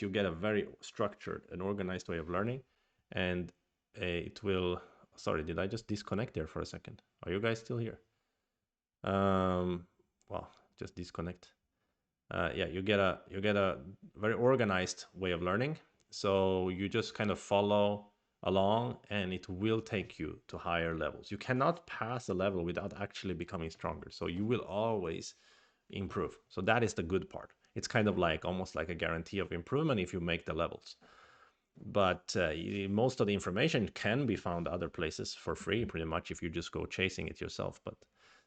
you get a very structured and organized way of learning, and it will. Sorry, did I just disconnect there for a second? Are you guys still here? Well, just disconnect. Yeah, you get a very organized way of learning. So you just kind of follow along, and it will take you to higher levels. You cannot pass a level without actually becoming stronger. So you will always improve. So that is the good part. It's kind of like almost like a guarantee of improvement if you make the levels. But most of the information can be found other places for free, pretty much, if you just go chasing it yourself. But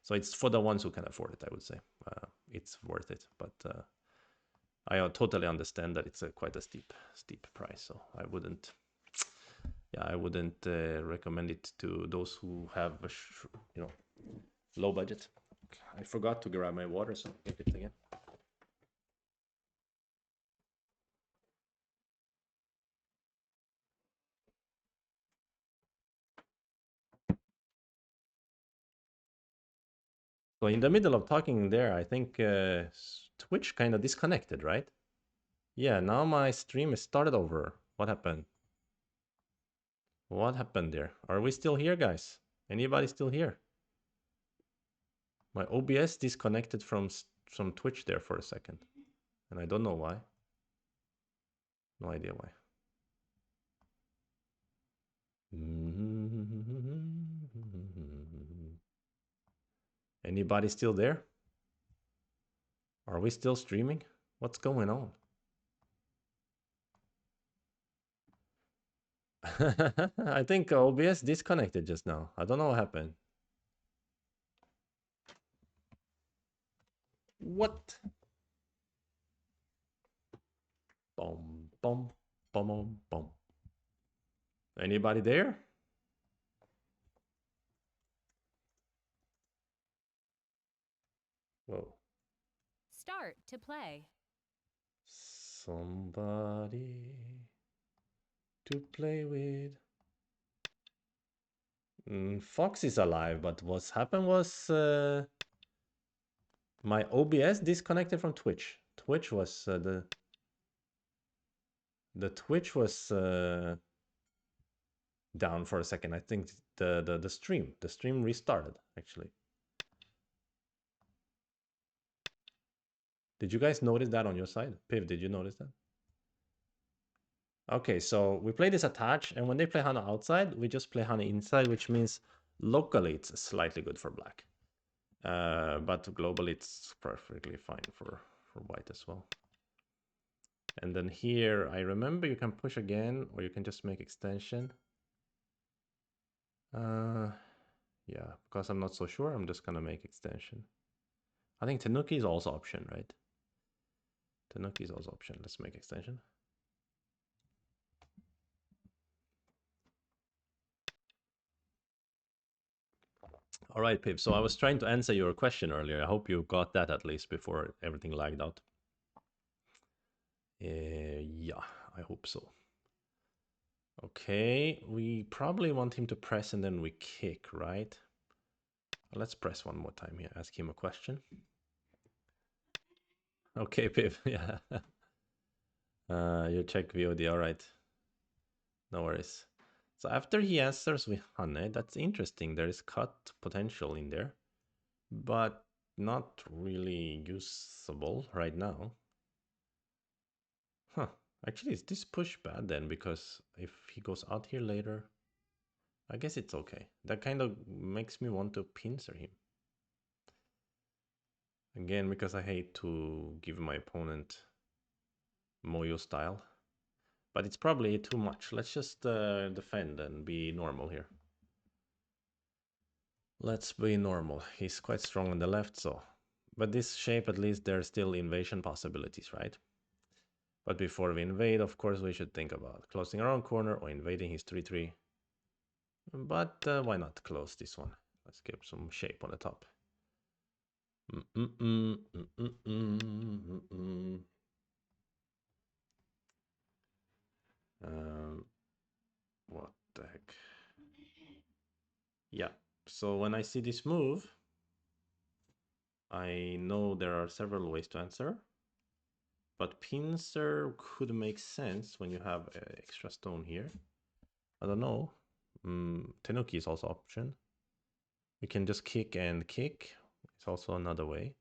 so it's for the ones who can afford it, I would say. It's worth it. But I totally understand that it's quite a steep price. So I wouldn't, yeah, I wouldn't recommend it to those who have low budget. I forgot to grab my water, so I'll get it again. So in the middle of talking there, I think Twitch kind of disconnected, right? Yeah, now my stream is started over. What happened? What happened there? Are we still here, guys? Anybody still here? My OBS disconnected from Twitch there for a second, and I don't know why. No idea why. Anybody still there? Are we still streaming? What's going on? I think OBS disconnected just now. I don't know what happened. What? Boom, boom, boom, boom, boom. Anybody there? Whoa. Start to play. Somebody to play with. Fox is alive, but what's happened was my OBS disconnected from Twitch. Twitch was the Twitch was down for a second. I think the stream restarted actually. Did you guys notice that on your side? Piv, did you notice that? Okay, so we play this attach, and when they play Hana outside, we just play Hana inside, which means locally it's slightly good for black. But globally it's perfectly fine for white as well. And then here, I remember you can push again, or you can just make extension. Yeah, because I'm not so sure, I'm just gonna make extension. I think Tenuki is also option, right? Tenuki is also option. Let's make extension. All right, Pip. So I was trying to answer your question earlier. I hope you got that at least before everything lagged out. Yeah, I hope so. Okay, we probably want him to press and then we kick, right? Let's press one more time here. Ask him a question. Okay, Pip. Yeah. You check VOD. All right. No worries. So after he answers with Hane, that's interesting. There is cut potential in there, but not really usable right now. Huh. Actually, is this push bad then? Because if he goes out here later, I guess it's okay. That kind of makes me want to pincer him. Again, because I hate to give my opponent Moyo style. But it's probably too much. Let's just defend and be normal here. Let's be normal. He's quite strong on the left, so... But this shape, at least, there's still invasion possibilities, right? But before we invade, of course, we should think about closing our own corner or invading his 3-3. But why not close this one? Let's give some shape on the top. What the heck? Yeah, so when I see this move, I know there are several ways to answer. But pincer could make sense when you have extra stone here. I don't know. Tenuki is also option. You can just kick and kick. It's also another way.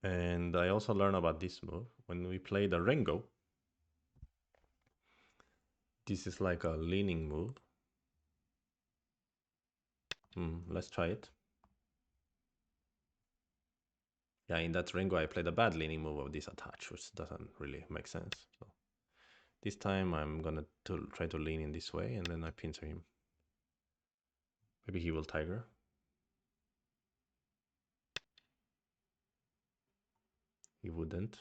And I also learned about this move. When we play the Rengo, this is like a leaning move. Let's try it. Yeah, in that Rengo I played a bad leaning move of this attach, which doesn't really make sense. So this time I'm gonna try to lean in this way, and then I pincer him. Maybe he will tiger. He wouldn't.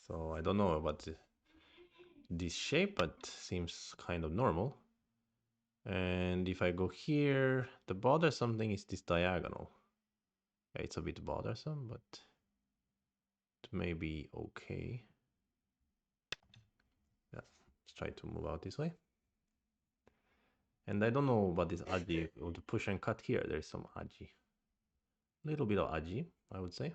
So I don't know about this shape, but seems kind of normal. And if I go here, the bothersome thing is this diagonal. Yeah, it's a bit bothersome, but it may be okay. Yeah, let's try to move out this way. And I don't know about this aji, or the push and cut here. There's some aji. A little bit of aji, I would say.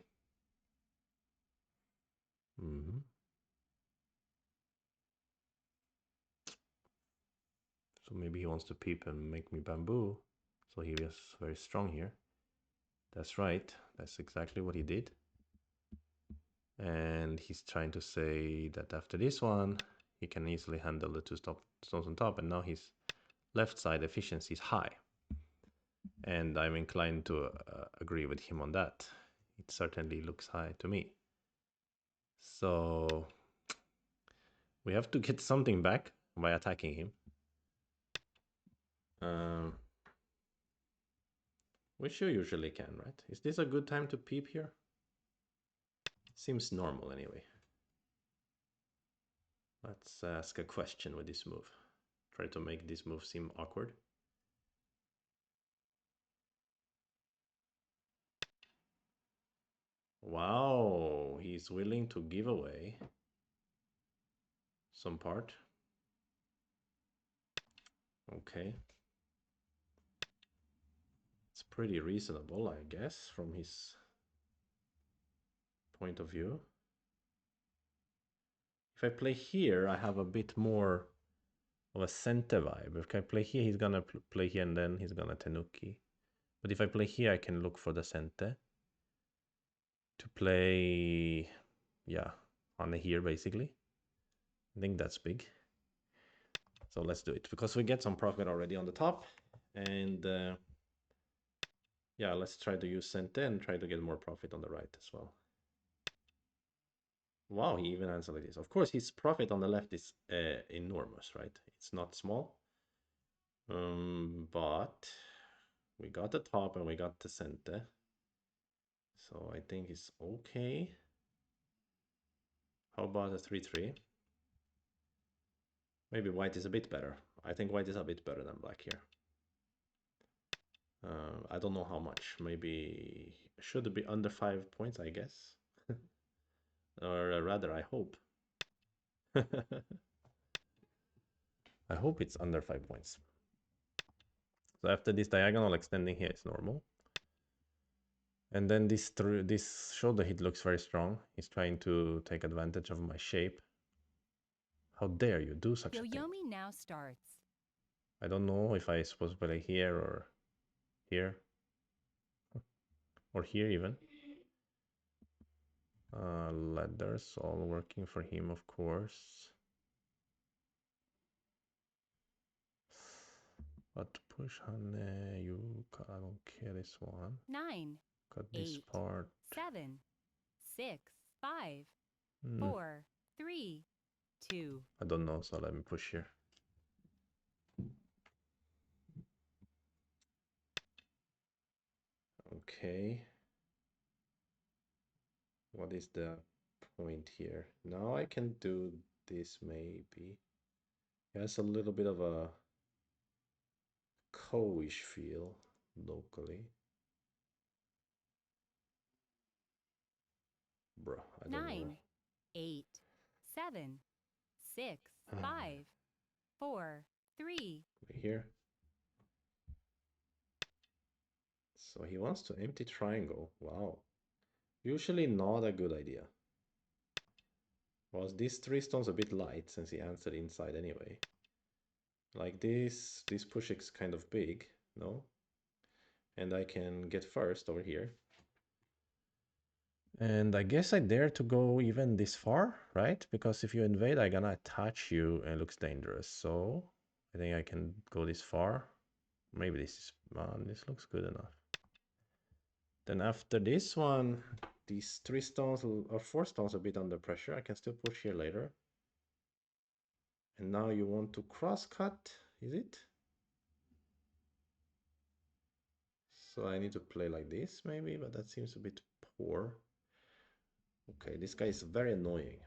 So maybe he wants to peep and make me bamboo. So he was very strong here. That's right. That's exactly what he did. And he's trying to say that after this one, he can easily handle the two stones on top. And now his left side efficiency is high. And I'm inclined to agree with him on that. It certainly looks high to me. So we have to get something back by attacking him. Which you usually can, right? Is this a good time to peep here? Seems normal anyway. Let's ask a question with this move. Try to make this move seem awkward. Wow, he's willing to give away some part. Okay. It's pretty reasonable, I guess, from his point of view. If I play here, I have a bit more of a center vibe. If I play here, he's gonna play here and then he's gonna tenuki. But if I play here, I can look for the center to play, yeah, on here basically. I think that's big. So let's do it because we get some profit already on the top. And yeah, let's try to use center and try to get more profit on the right as well. Wow, he even answered like this. Of course, his profit on the left is enormous, right? It's not small. But we got the top and we got the center. So I think it's okay. How about a 3-3? Maybe white is a bit better. I think white is a bit better than black here. I don't know how much. Maybe should it be under 5 points, I guess. Or rather, I hope. I hope it's under 5 points. So after this diagonal extending here is normal. And then this shoulder hit looks very strong. He's trying to take advantage of my shape. How dare you do such a thing? Yoyomi now starts. I don't know if I'm supposed to play here or here. Or here even. Ladders all working for him, of course. But push Hane, you, I don't care this one. 9, Got 8, this part. 7, 6, 5, 4, 3, 2. I don't know, so let me push here. Okay. What is the point here? Now I can do this maybe. It has a little bit of a co-ish feel locally. Bro, I don't 9, know. 8, 7, 6, 5, 4, 3. Here. So he wants to empty triangle. Wow. Usually not a good idea. Was this 3 stones a bit light since he answered inside anyway? Like this push is kind of big, no? And I can get first over here. And I guess I dare to go even this far, right? Because if you invade, I'm gonna attach you and it looks dangerous. So I think I can go this far. Maybe this looks good enough. Then after this one, these 3 stones or 4 stones a bit under pressure. I can still push here later. And now you want to cross cut, is it? So I need to play like this maybe, but that seems a bit poor. Okay, this guy is very annoying.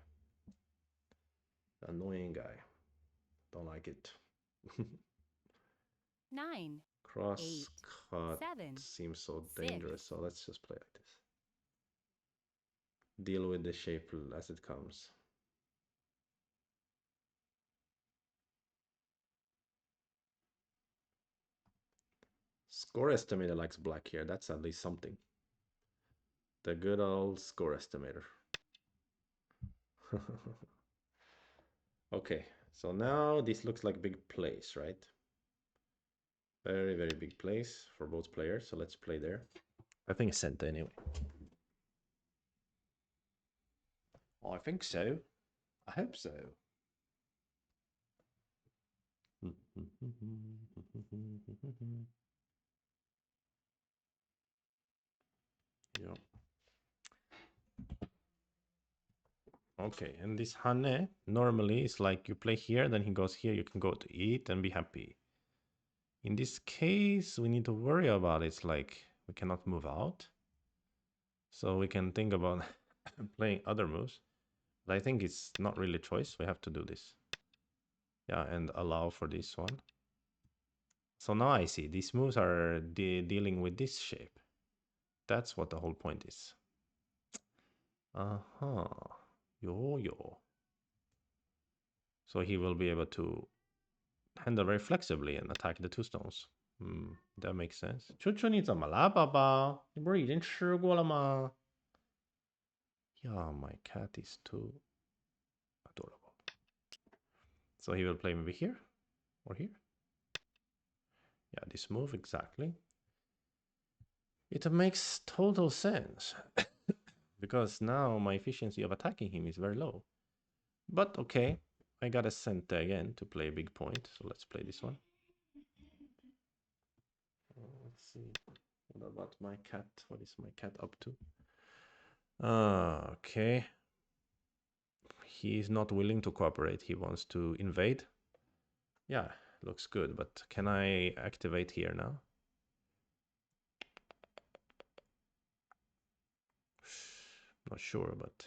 Annoying guy. Don't like it. 9, Cross 8, cut 7, seems so 6. dangerous, so let's just play like this. Deal with the shape as it comes. Score estimator likes black here. That's at least something. The good old score estimator. Okay, so now this looks like big place, right? Very, very big place for both players. So let's play there. I think it's center anyway. I think so. I hope so. Yeah. Okay, and this Hane normally is like you play here, then he goes here, you can go to eat and be happy. In this case, we need to worry about it's like we cannot move out. So we can think about playing other moves. But I think it's not really a choice. We have to do this. Yeah, and allow for this one. So now I see these moves are dealing with this shape. That's what the whole point is. Uh-huh. Yo. So he will be able to handle very flexibly and attack the 2 stones. That makes sense. 球球你怎么了，宝宝？你不是已经吃过了吗？ Yeah, my cat is too adorable. So he will play maybe here or here. Yeah, this move exactly. It makes total sense because now my efficiency of attacking him is very low. But okay, I got a center again to play a big point. So let's play this one. Let's see. What about my cat? What is my cat up to? Okay. He is not willing to cooperate. He wants to invade. Yeah, looks good. But can I activate here now? Not sure, but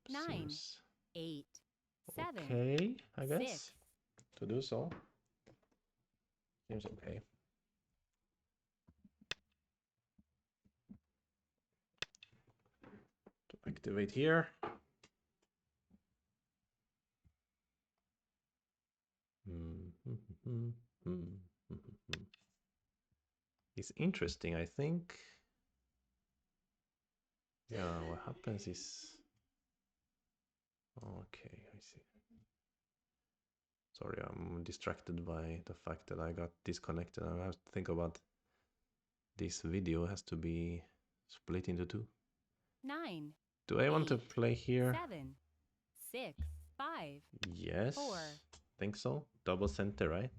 9, seems 8, 7, okay, I 6. guess, to do so. Seems okay. To activate here. It's interesting, I think. Yeah, what happens is... Okay, I see. Sorry, I'm distracted by the fact that I got disconnected. I have to think about this video has to be split into two. 9, Do I want to 8, play here? 7, 6, 5. Yes, 4. think so. Double center, right?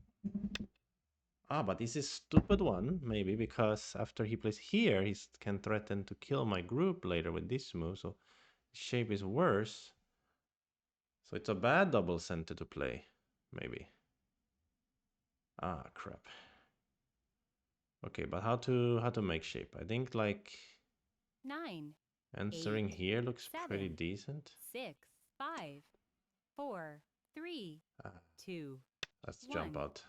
Ah, but this is stupid one, maybe, because after he plays here, he can threaten to kill my group later with this move, so shape is worse. So it's a bad double center to play, maybe. Ah, crap. Okay, but how to make shape? I think like 9, answering 8, here looks 7, pretty decent. 6, 5, 4, 3, Ah, 2, let's 1. jump out.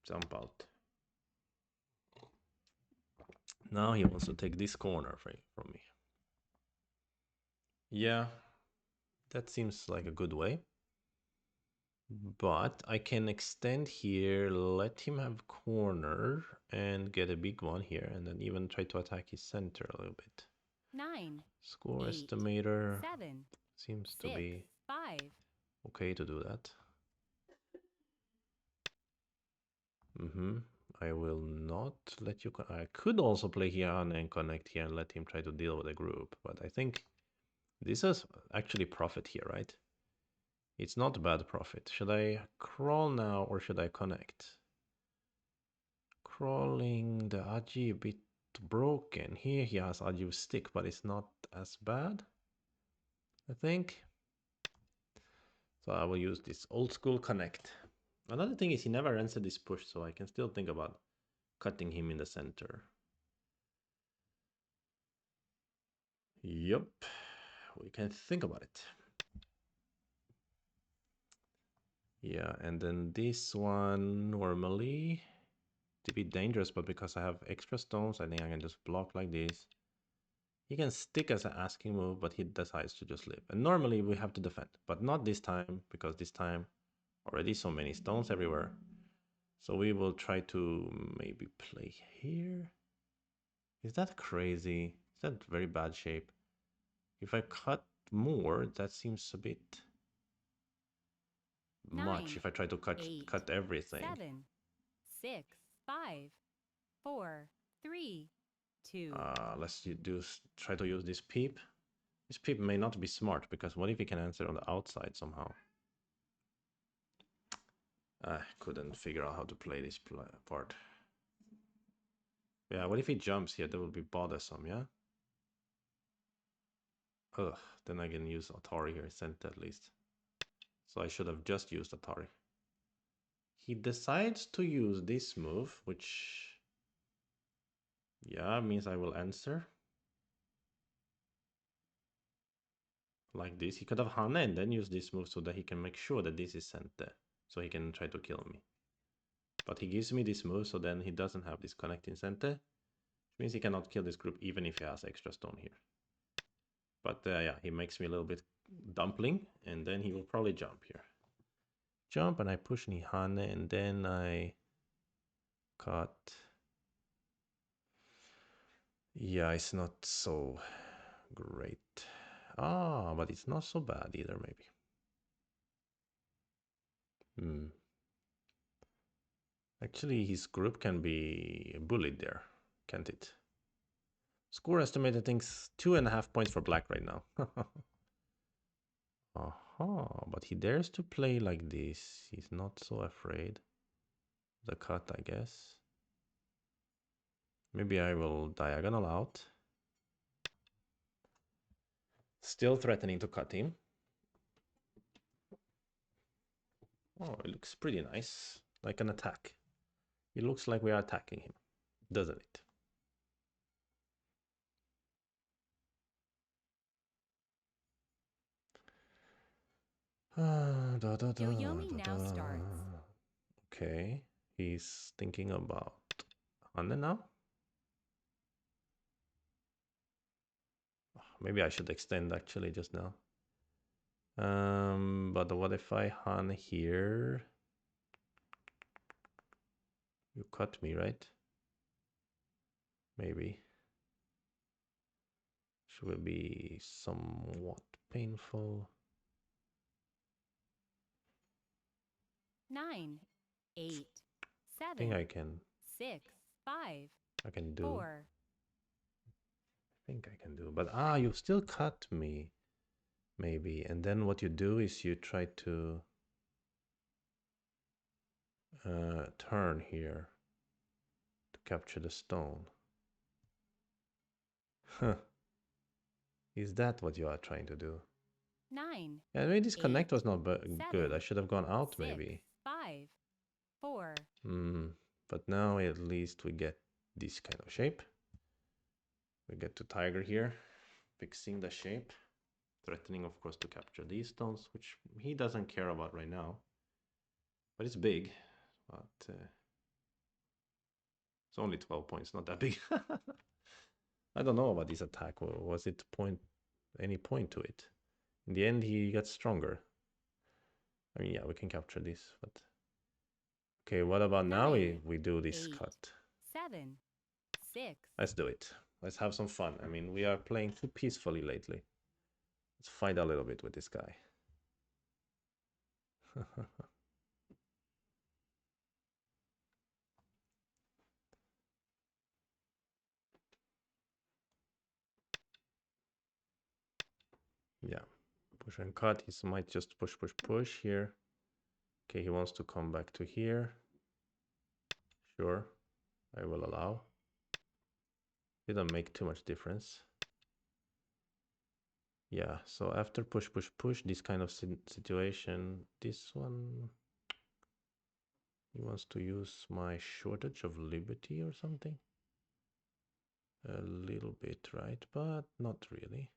Jump out. Now he wants to take this corner from me. Yeah, that seems like a good way. But I can extend here, let him have corner and get a big one here and then even try to attack his center a little bit. 9, Score 8, estimator 7, seems to 6, be 5. okay to do that. I will not let you. I could also play here and connect here and let him try to deal with the group, but I think this is actually profit here, right? It's not bad profit. Should I crawl now or should I connect? Crawling the Aji a bit broken. Here he has Aji stick, but it's not as bad, I think. So I will use this old school connect. Another thing is he never answered this push, so I can still think about cutting him in the center. Yup, we can think about it. Yeah, and then this one normally to be dangerous, but because I have extra stones, I think I can just block like this. He can stick as an asking move, but he decides to just live. And normally we have to defend, but not this time, because this time already so many stones everywhere. So we will try to maybe play here. Is that crazy? Is that very bad shape? If I cut more, that seems a bit much 9, if I try to 8, cut everything. 7, 6, 5, 4, 3, 2. Let's try to use this peep. This peep may not be smart, because what if he can answer on the outside somehow? I couldn't figure out how to play this part. Yeah, what if he jumps here? That would be bothersome, yeah? Ugh, then I can use Atari here, sent at least. So I should have just used Atari. He decides to use this move, which... yeah, means I will answer. Like this. He could have Hane and then use this move so that he can make sure that this is sent there. So he can try to kill me. But he gives me this move, so then he doesn't have this connecting center. Which means he cannot kill this group even if he has extra stone here. But yeah, he makes me a little bit dumpling, and then he will probably jump here. Jump, and I push Nihane, and then I cut. Yeah, it's not so great. Ah, but it's not so bad either, maybe. Actually, his group can be bullied there, can't it? Score estimated, I think, 2.5 points for black right now. But he dares to play like this. He's not so afraid. The cut, I guess. Maybe I will diagonal out. Still threatening to cut him. Oh, it looks pretty nice. Like an attack. It looks like we are attacking him, doesn't it? Yoyomi now starts. Okay, he's thinking about Hanne now. Maybe I should extend actually just now. But what if I Han here? You cut me, right? Maybe. Should be somewhat painful. 9, 8, I think 7, I can. 6, 5, I can do. 4. I think I can do. But you still cut me. Maybe. And then what you do is you try to turn here to capture the stone. Huh. Is that what you are trying to do? 9. Yeah, maybe this 8, connect was not good. 7, I should have gone out 6, maybe. 5, 4. But now at least we get this kind of shape. We get to tiger here, fixing the shape. Threatening, of course, to capture these stones, which he doesn't care about right now. But it's big. But it's only 12 points, not that big. I don't know about this attack. Was it any point to it? In the end, he gets stronger. I mean, yeah, we can capture this, but... okay, what about now 9, we do this 8, cut? 7, 6. Let's do it. Let's have some fun. I mean, we are playing too peacefully lately. Let's fight a little bit with this guy. Yeah. Push and cut. He might just push, push, push here. Okay, he wants to come back to here. Sure, I will allow. Didn't make too much difference. Yeah, so after push, push, push, this kind of situation, this one, he wants to use my shortage of liberty or something. A little bit, right? But not really.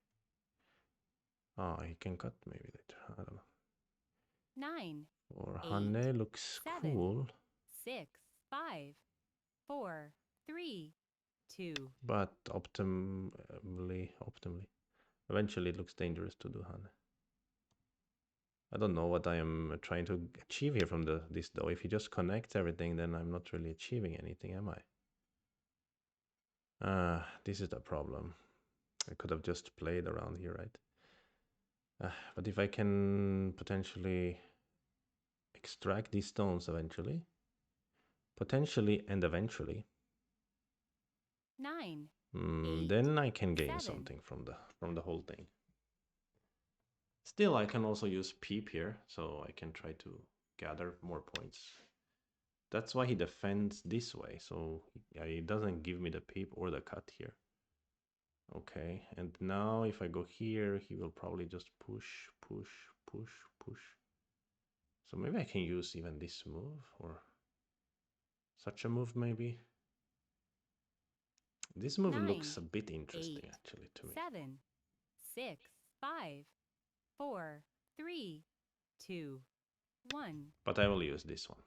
Ah, he can cut maybe later. I don't know. 9, Or 8, Hane looks 7, cool. 6, 5, 4, 3, 2. But optimally, eventually it looks dangerous to do Hane. I don't know what I am trying to achieve here from this though. If he just connects everything, then I'm not really achieving anything, am I? This is the problem. I could have just played around here, right? But if I can potentially extract these stones eventually, potentially and eventually, 9, 8, then I can gain 7. something from the whole thing. Still, I can also use peep here, so I can try to gather more points. That's why he defends this way, so he doesn't give me the peep or the cut here. Okay, and now if I go here, he will probably just push, push, push, push. So maybe I can use even this move or such a move maybe. This move 9, looks a bit interesting 8, actually to me. 7, 6, 5, 4, 3, 2, 1. But I will use this one.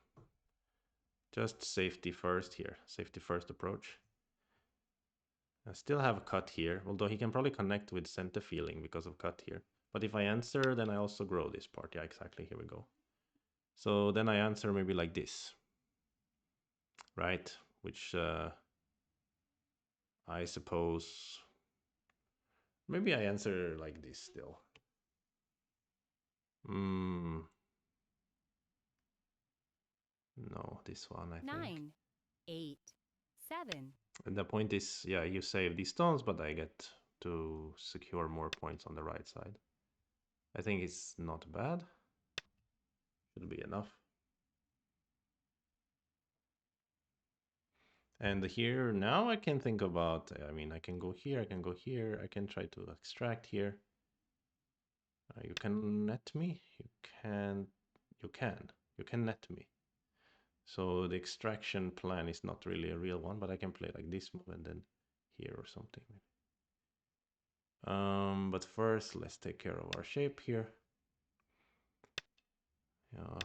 Just safety first here. Safety first approach. I still have a cut here, although he can probably connect with center feeling because of cut here. But if I answer, then I also grow this part. Yeah, exactly. Here we go. So then I answer maybe like this. Right? Which I suppose... Maybe I answer like this still. No, this one I 9, think. 8, 7. And the point is, yeah, you save these stones, but I get to secure more points on the right side. I think it's not bad. Should be enough. And here, now I can think about, I mean, I can go here, I can go here, I can try to extract here. You can net me, you can net me. So the extraction plan is not really a real one, but I can play like this move and then here or something. But first, let's take care of our shape here. Yeah.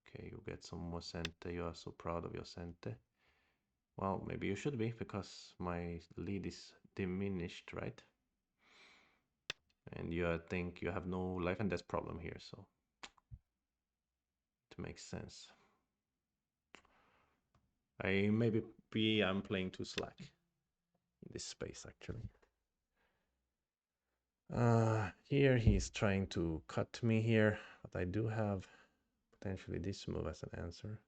Okay, you get some more cente. You are so proud of your cente. Well, maybe you should be, because my lead is diminished, right? And you think you have no life and death problem here, so it makes sense. I'm playing too slack in this space actually. Here he's trying to cut me here, but I do have potentially this move as an answer.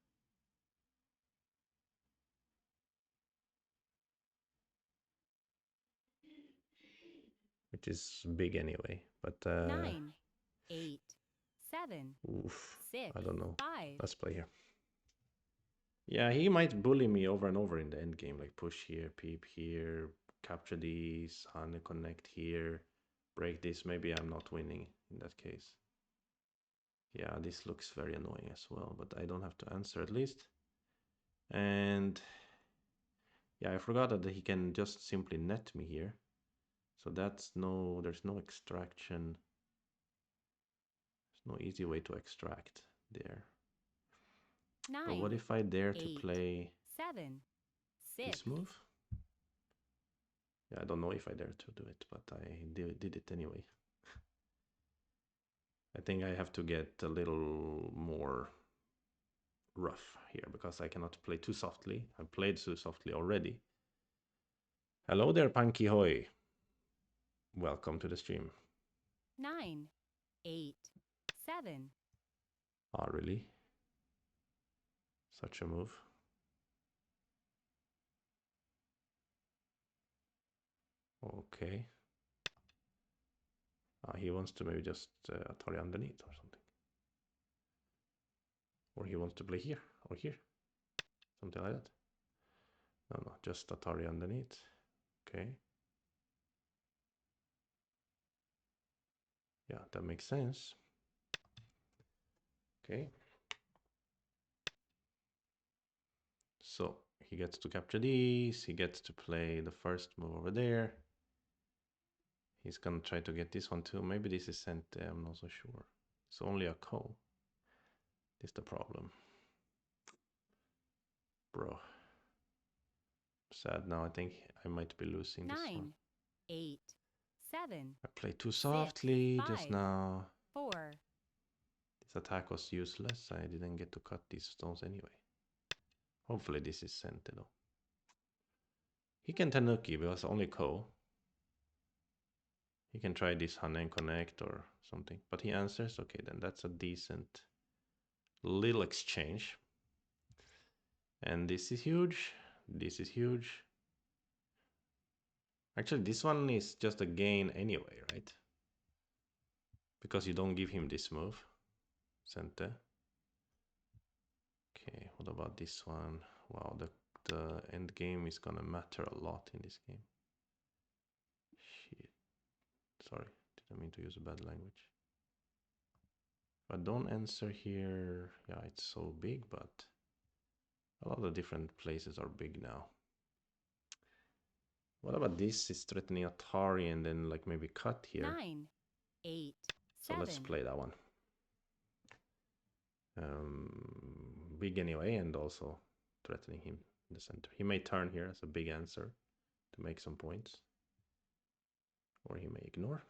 Which is big anyway, but 9, 8, 7, oof, 6, I don't know. 5. Let's play here. Yeah, he might bully me over and over in the end game, like push here, peep here, capture these, Hane connect here, break this. Maybe I'm not winning in that case. Yeah, this looks very annoying as well, but I don't have to answer at least. And yeah, I forgot that he can just simply net me here. So there's no extraction. There's no easy way to extract there. 9, But what if I dare to 8, play 7, 6. this move? Yeah, I don't know if I dare to do it, but I did it anyway. I think I have to get a little more rough here, because I cannot play too softly. I've played too softly already. Hello there, Panky Hoy. Welcome to the stream. 9, 8, 7, Ah, really? Such a move. Okay. He wants to maybe just Atari underneath or something. Or he wants to play here or here. Something like that. No, just Atari underneath. Okay. Yeah, that makes sense. Okay. So he gets to capture these. He gets to play the first move over there. He's gonna try to get this one too. Maybe this is sent there, I'm not so sure. It's only a ko. This is the problem. Bro. Sad now. I think I might be losing this one. 9, 8, 7, I played too 6, softly just 5, now. 4, This attack was useless. I didn't get to cut these stones anyway. Hopefully this is sent though. He can Tanuki because only ko. He can try this Hanen Connect or something. But he answers. Okay, then that's a decent little exchange. And this is huge. This is huge. Actually, this one is just a gain anyway, right? Because you don't give him this move. Center. Okay, what about this one? Wow, the end game is gonna matter a lot in this game. Shit. Sorry, didn't mean to use a bad language. But don't answer here. Yeah, it's so big, but a lot of different places are big now. What about this? Is threatening Atari and then like maybe cut here. 9, 8, 7. So let's play that one. Big anyway, and also threatening him in the center. He may turn here as a big answer to make some points. Or he may ignore.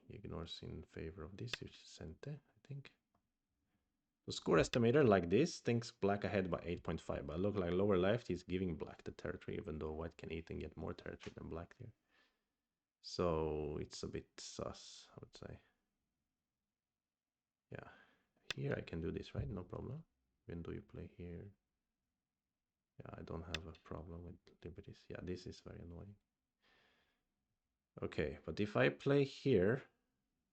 He ignores in favor of this, which is center, I think. The score estimator like this thinks black ahead by 8.5, but look like lower left, he's giving black the territory, even though white can eat and get more territory than black here. So it's a bit sus, I would say. Yeah, here I can do this, right? No problem. Even though you play here. Yeah, I don't have a problem with liberties. Yeah, this is very annoying. Okay, but if I play here...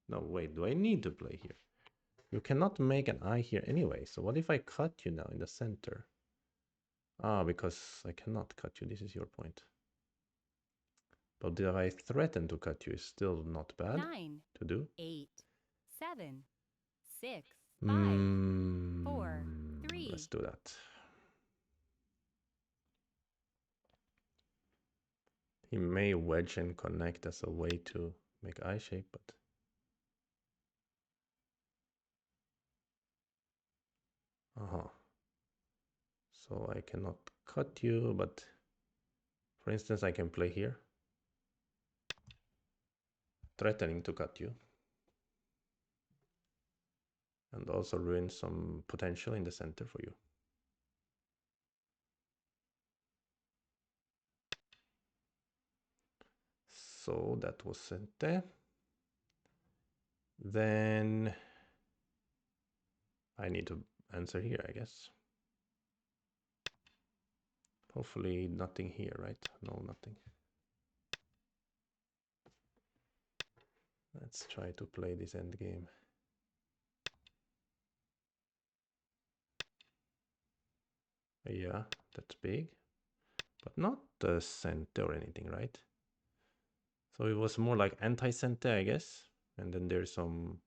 No, wait, do I need to play here? You cannot make an eye here anyway. So what if I cut you now in the center? Ah, because I cannot cut you. This is your point. But if I threaten to cut you, is still not bad 9, to do. 8, 7, 6, 5, 4, 3. Let's do that. He may wedge and connect as a way to make eye shape, but... So I cannot cut you, but for instance, I can play here, threatening to cut you, and also ruin some potential in the center for you. So that was center. Then I need to answer here, I guess. Hopefully nothing here, right? No, nothing. Let's try to play this end game. Yeah, that's big, but not the center or anything, right? So it was more like anti-center, I guess. And then there's some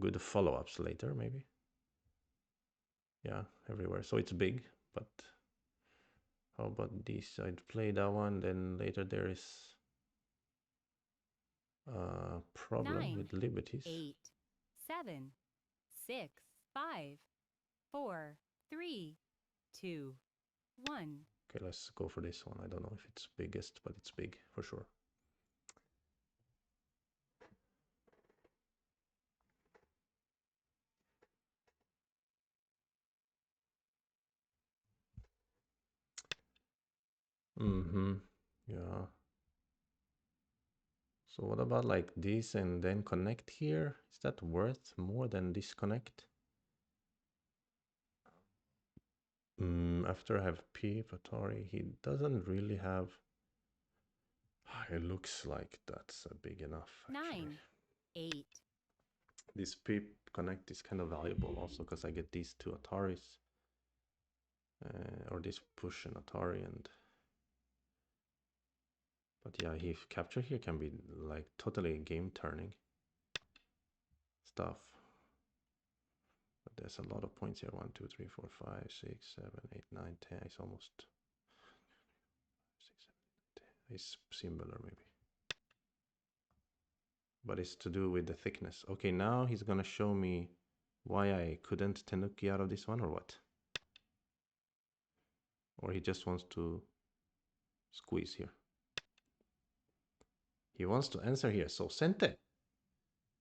good follow-ups later, maybe. Yeah, everywhere. So it's big, but how about this? I'd play that one, then later there is a problem 9, with liberties. 8, 7, 6, 5, 4, 3, 2, 1. Okay, let's go for this one. I don't know if it's biggest, but it's big for sure. Mm-hmm. Yeah. So what about like this and then connect here? Is that worth more than disconnect? After I have P Atari, he doesn't really have. It looks like that's big enough actually. 9, 8, This P connect is kind of valuable also because I get these two Ataris, or this push and Atari, and but yeah, he capture here can be like totally game turning stuff. But there's a lot of points here. 1, 2, 3, 4, 5, 6, 7, 8, 9, 10. It's almost 6, 7, 10. It's similar maybe. But it's to do with the thickness. Okay, now he's gonna show me why I couldn't tenuki out of this one or what? Or he just wants to squeeze here. He wants to answer here. So sente.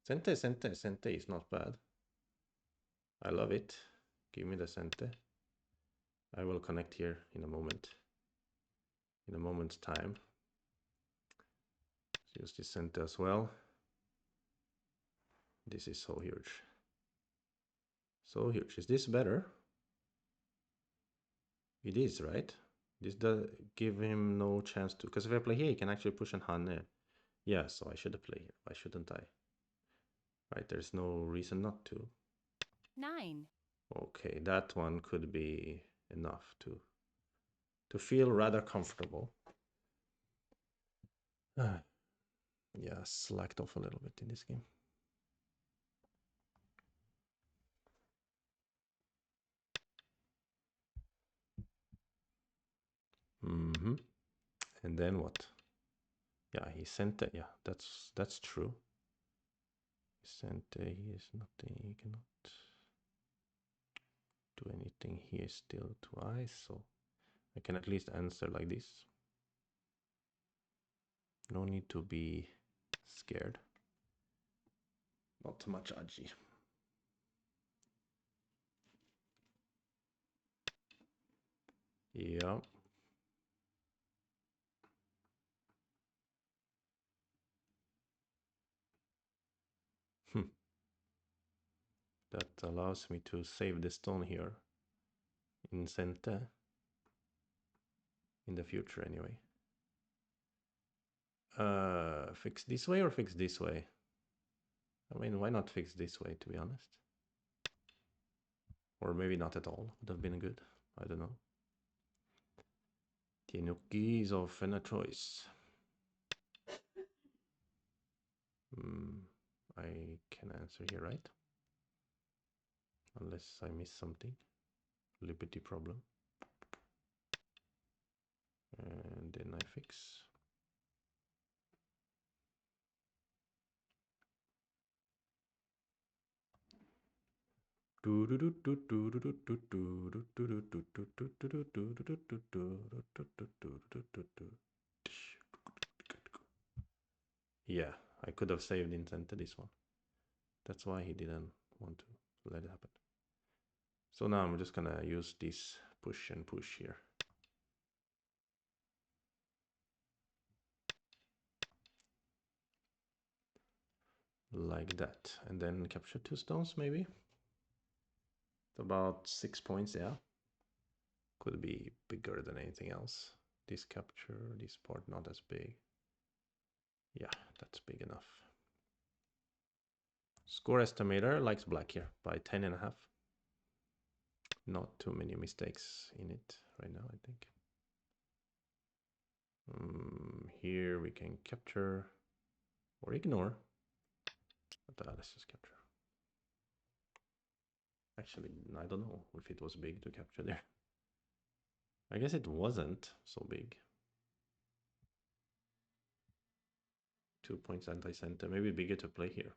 Sente, sente, sente is not bad. I love it. Give me the sente. I will connect here in a moment. In a moment's time. Let's use this sente as well. This is so huge. So huge. Is this better? It is, right? This does give him no chance to, because if I play here, he can actually push and Hane. Yeah, so I should play here. Why shouldn't I? Right, there's no reason not to. 9, Okay, that one could be enough to feel rather comfortable. Yeah, slacked off a little bit in this game. Mm-hmm. And then what? Yeah, he sent it. Yeah, that's true. He sent he is nothing. He cannot do anything here still twice, so I can at least answer like this. No need to be scared. Not too much aji. Yeah. That allows me to save the stone here in Sente in the future anyway. Fix this way or fix this way? I mean, why not fix this way, to be honest? Or maybe not at all. Would have been good. I don't know. Tienuki is often a choice. I can answer here, right? Unless I miss something. Liberty problem. And then I fix. Yeah, I could have saved intent to this one. That's why he didn't want to let it happen. So now I'm just gonna use this push and push here. Like that. And then capture 2 stones maybe. About 6 points, yeah. Could be bigger than anything else. This capture, this part not as big. Yeah, that's big enough. Score estimator likes black here by 10.5. Not too many mistakes in it right now, I think. Here we can capture or ignore. But let's just capture. Actually, I don't know if it was big to capture there. I guess it wasn't so big. 2 points anti-center. Maybe bigger to play here.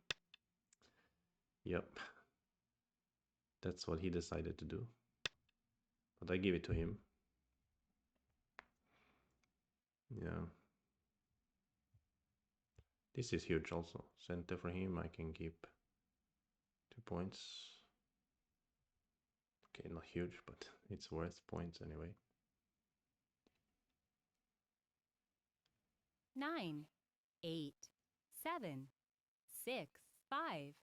Yep. That's what he decided to do. But I give it to him. Yeah. This is huge also. Center for him, I can keep 2 points. Okay, not huge, but it's worth points anyway. 9, 8, 7, 6, 5.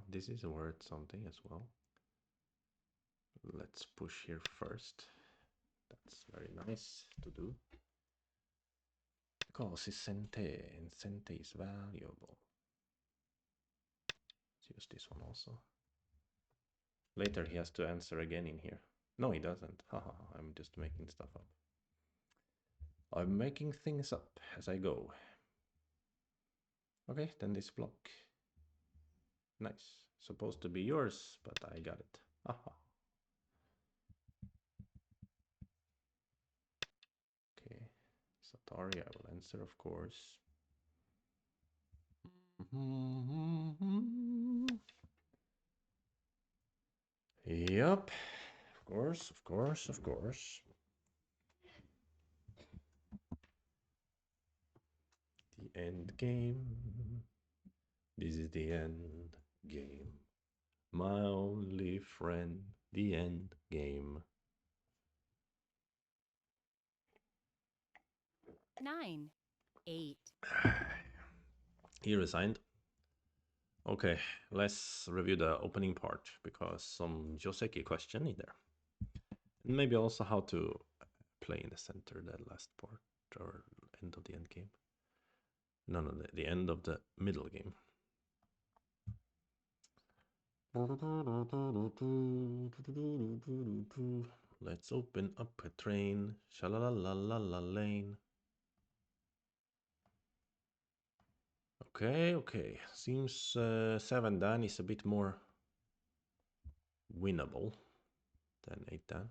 This is worth something as well. Let's push here first. That's very nice to do. Because Sente is valuable. Let's use this one also. Later he has to answer again in here. No, he doesn't. Haha, I'm just making stuff up. I'm making things up as I go. Okay, then this block. Nice. Supposed to be yours, but I got it. Haha. Okay. Satari, I will answer, of course. Yep. Of course, of course, of course. The end game. This is the end game. My only friend. The end game. 9, 8. He resigned. Okay, let's review the opening part because some Joseki question in there. And maybe also how to play in the center, that last part, or end of the end game. No, the end of the middle game. Let's open up a train. Sha-la-la-la-la-la lane. Okay. Seems 7 dan is a bit more winnable than 8 dan.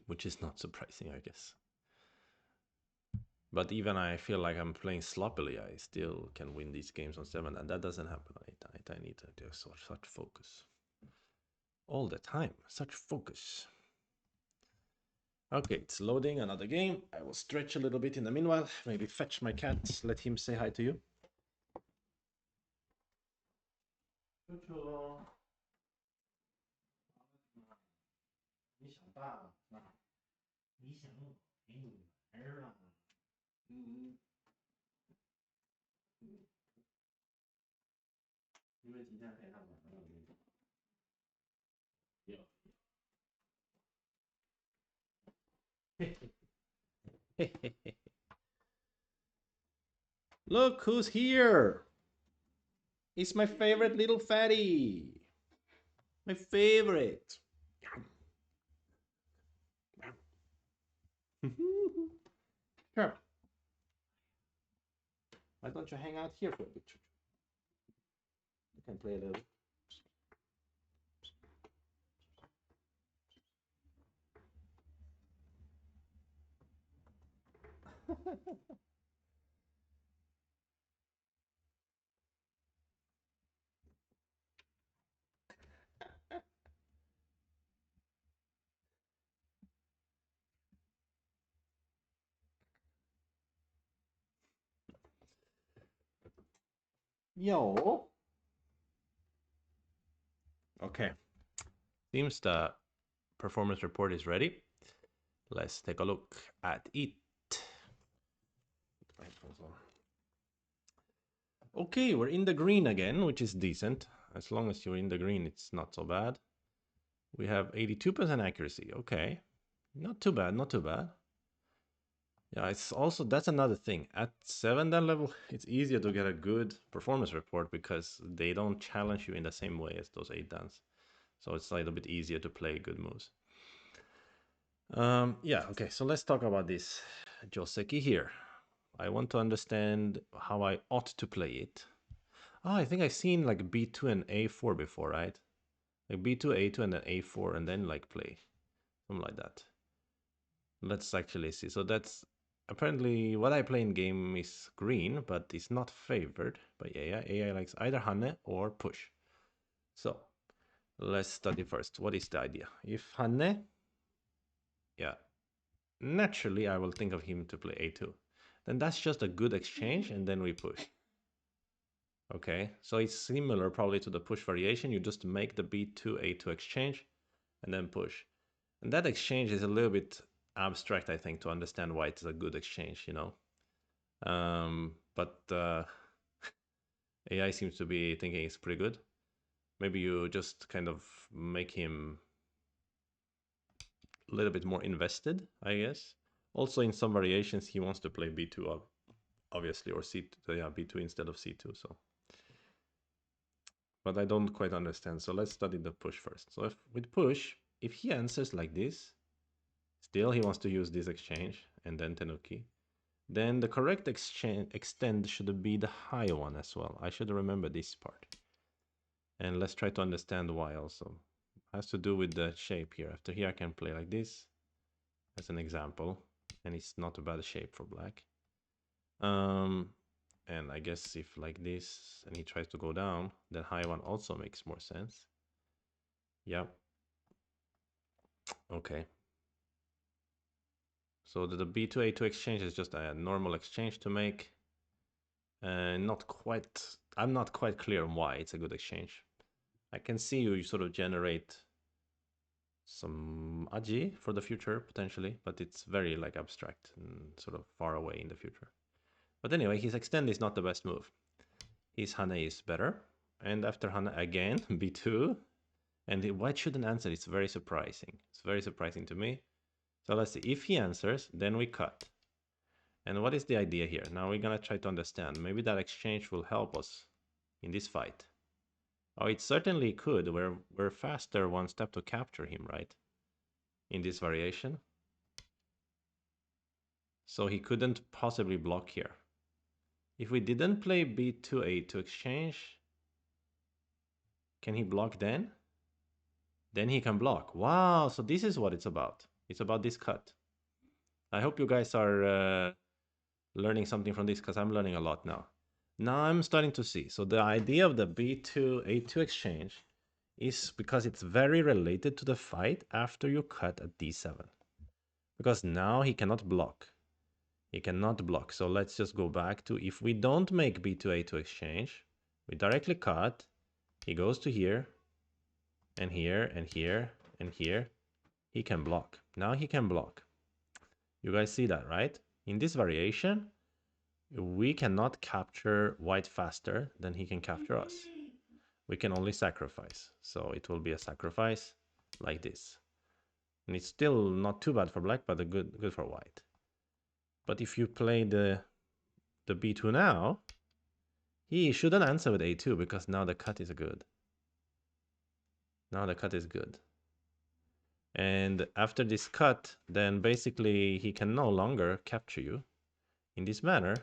Which is not surprising, I guess. But even I feel like I'm playing sloppily, I still can win these games on 7, and that doesn't happen on 8 dan. I need to do such focus. All the time, such focus. Okay, it's loading another game. I will stretch a little bit in the meanwhile. Maybe fetch my cat, let him say hi to you. Look who's here! It's my favorite little fatty! My favorite! Sure. Why don't you hang out here for a bit? You can play a little. Yo. Okay. Seems the performance report is ready. Let's take a look at it. Okay, we're in the green again, which is decent. As long as you're in the green, it's not so bad. We have 82% accuracy. Okay. Not too bad, not too bad. Yeah, it's also, that's another thing. At 7 dan level, it's easier to get a good performance report because they don't challenge you in the same way as those 8 dans. So it's a little bit easier to play good moves. Yeah, okay, so let's talk about this Joseki here. I want to understand how I ought to play it. Oh, I think I've seen like B2 and A4 before, right? Like B2, A2, and then A4, and then like play. Something like that. Let's actually see. So that's apparently what I play in game is green, but it's not favored by AI. AI likes either Hane or push. So let's study first. What is the idea? If Hane, yeah, naturally I will think of him to play A2. Then that's just a good exchange, and then we push. Okay, so it's similar probably to the push variation. You just make the B2 A2 exchange and then push. And that exchange is a little bit abstract, I think, to understand why it's a good exchange, you know. But AI seems to be thinking it's pretty good. Maybe you just kind of make him a little bit more invested, I guess. Also, in some variations, he wants to play b2, obviously, or c2, yeah, b2 instead of c2. So, but I don't quite understand. So let's study the push first. So if with push, if he answers like this, still he wants to use this exchange and then tenuki. Then the correct exchange extend should be the high one as well. I should remember this part. And let's try to understand why also. It has to do with the shape here. After here I can play like this as an example. And it's not a bad shape for black. And I guess if like this and he tries to go down, then high one also makes more sense. Yeah. Okay. So the B2A2 exchange is just a normal exchange to make. Not quite, I'm not quite clear on why it's a good exchange. I can see you sort of generate some aji for the future potentially, but it's very like abstract and sort of far away in the future. But anyway, his extend is not the best move. His hane is better. And after hane again, b2. And the white shouldn't answer. It's very surprising. It's very surprising to me. So let's see. If he answers, then we cut. And what is the idea here? Now we're going to try to understand. Maybe that exchange will help us in this fight. Oh, it certainly could. We're faster one step to capture him, right? In this variation. So he couldn't possibly block here. If we didn't play b2a to exchange, can he block then? Then he can block. Wow, so this is what it's about. It's about this cut. I hope you guys are learning something from this because I'm learning a lot now. Now I'm starting to see. So the idea of the b2a2 exchange is because it's very related to the fight after you cut at d7. Because now he cannot block. He cannot block. So let's just go back to if we don't make b2a2 exchange, we directly cut. He goes to here, and here, and here, and here. He can block. Now he can block. You guys see that, right? In this variation, we cannot capture white faster than he can capture us. We can only sacrifice. So it will be a sacrifice like this. And it's still not too bad for black, but good for white. But if you play the b2 now, he shouldn't answer with a2 because now the cut is good. Now the cut is good. And after this cut, then basically he can no longer capture you in this manner,